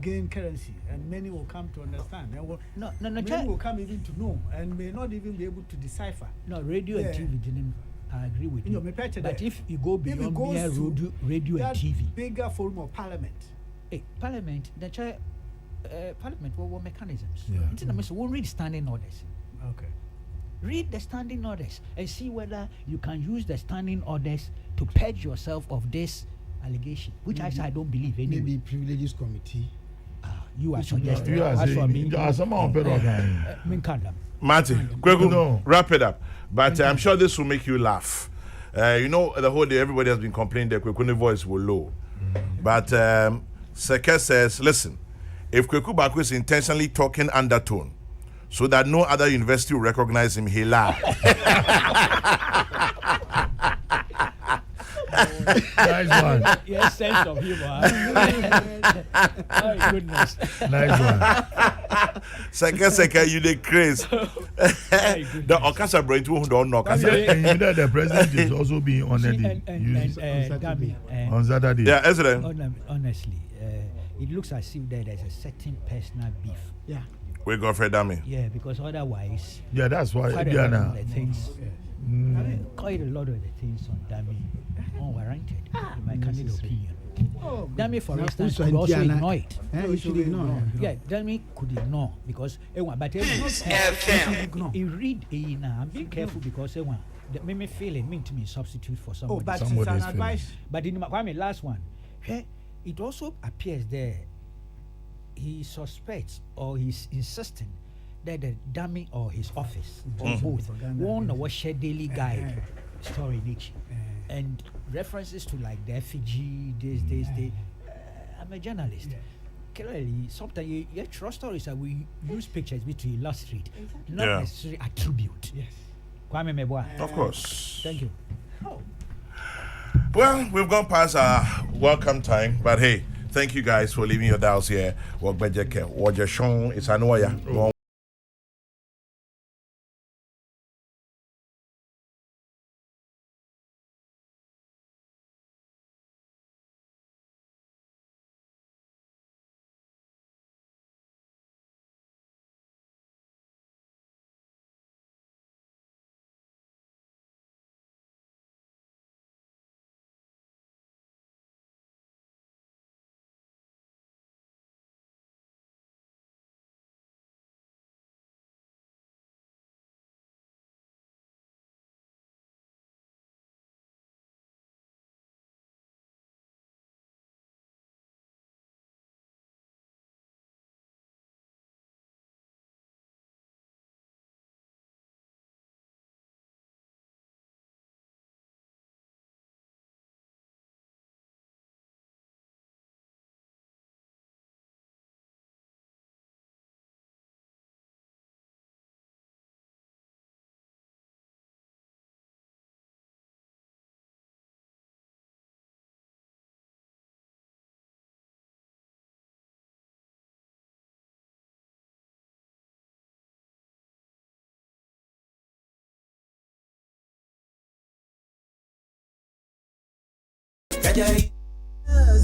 gain currency, and many will come to understand. Many will come even to know, and may not even be able to decipher. No, radio and TV didn't. I agree with you. But if you go beyond mere radio and TV, bigger form of parliament. Parliament, Parliament, what mechanisms? Yeah. We'll read standing orders. Okay. Read the standing orders and see whether you can use the standing orders to purge yourself of this allegation, which I don't believe anyway. Maybe privileges committee. You are suggesting. You are saying, someone Martin, wrap it up. But I'm sure this will make you laugh. The whole day everybody has been complaining that Kweku's voice was low. But Seke says, listen, if Kweku Baku is intentionally talking undertone so that no other university will recognize him, he lied. Nice one. Yes, sense of humor. Oh, goodness. Nice one. Seke, you the craze. The Okasa brain to don't know. The president is also being honored on Saturday. Yeah, Ezra. Honestly, it looks as if there's a certain personal beef. Yeah. We go for dummy. Yeah, because otherwise, Yeah, that's why. quite a Yeah, lot now. of the things, quite a lot of the things on Dummy unwarranted, in my candid opinion. Dummy, for Now, instance, also could also Indiana- ignore it. You should ignore. Yeah, Dummy could ignore because but FM. he read now. I'm being careful because that made me feel it mean to me substitute for somebody. But it's Somebody's an feeling. advice. But in Kwame, last one, it also appears there he suspects or he's insisting that the dummy or his office or both won or share daily guide story niche and references to like the effigy, this. I'm a journalist. Clearly, sometimes your true stories that we use pictures to illustrate, not necessarily attribute. Yes. Kwame Meboa. Of course. Thank you. Well, we've gone past our welcome time, but hey, thank you guys for leaving your dials here. It's Anoya.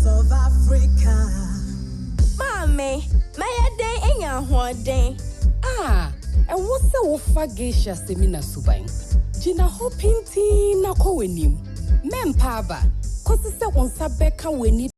Of Africa. Mommy, my day in your hoarding. And what's the Wofa Geisha Semina Subain? Gina Hopinti na Cowenim. Mem Paba, cause it's a one Sabeka we need.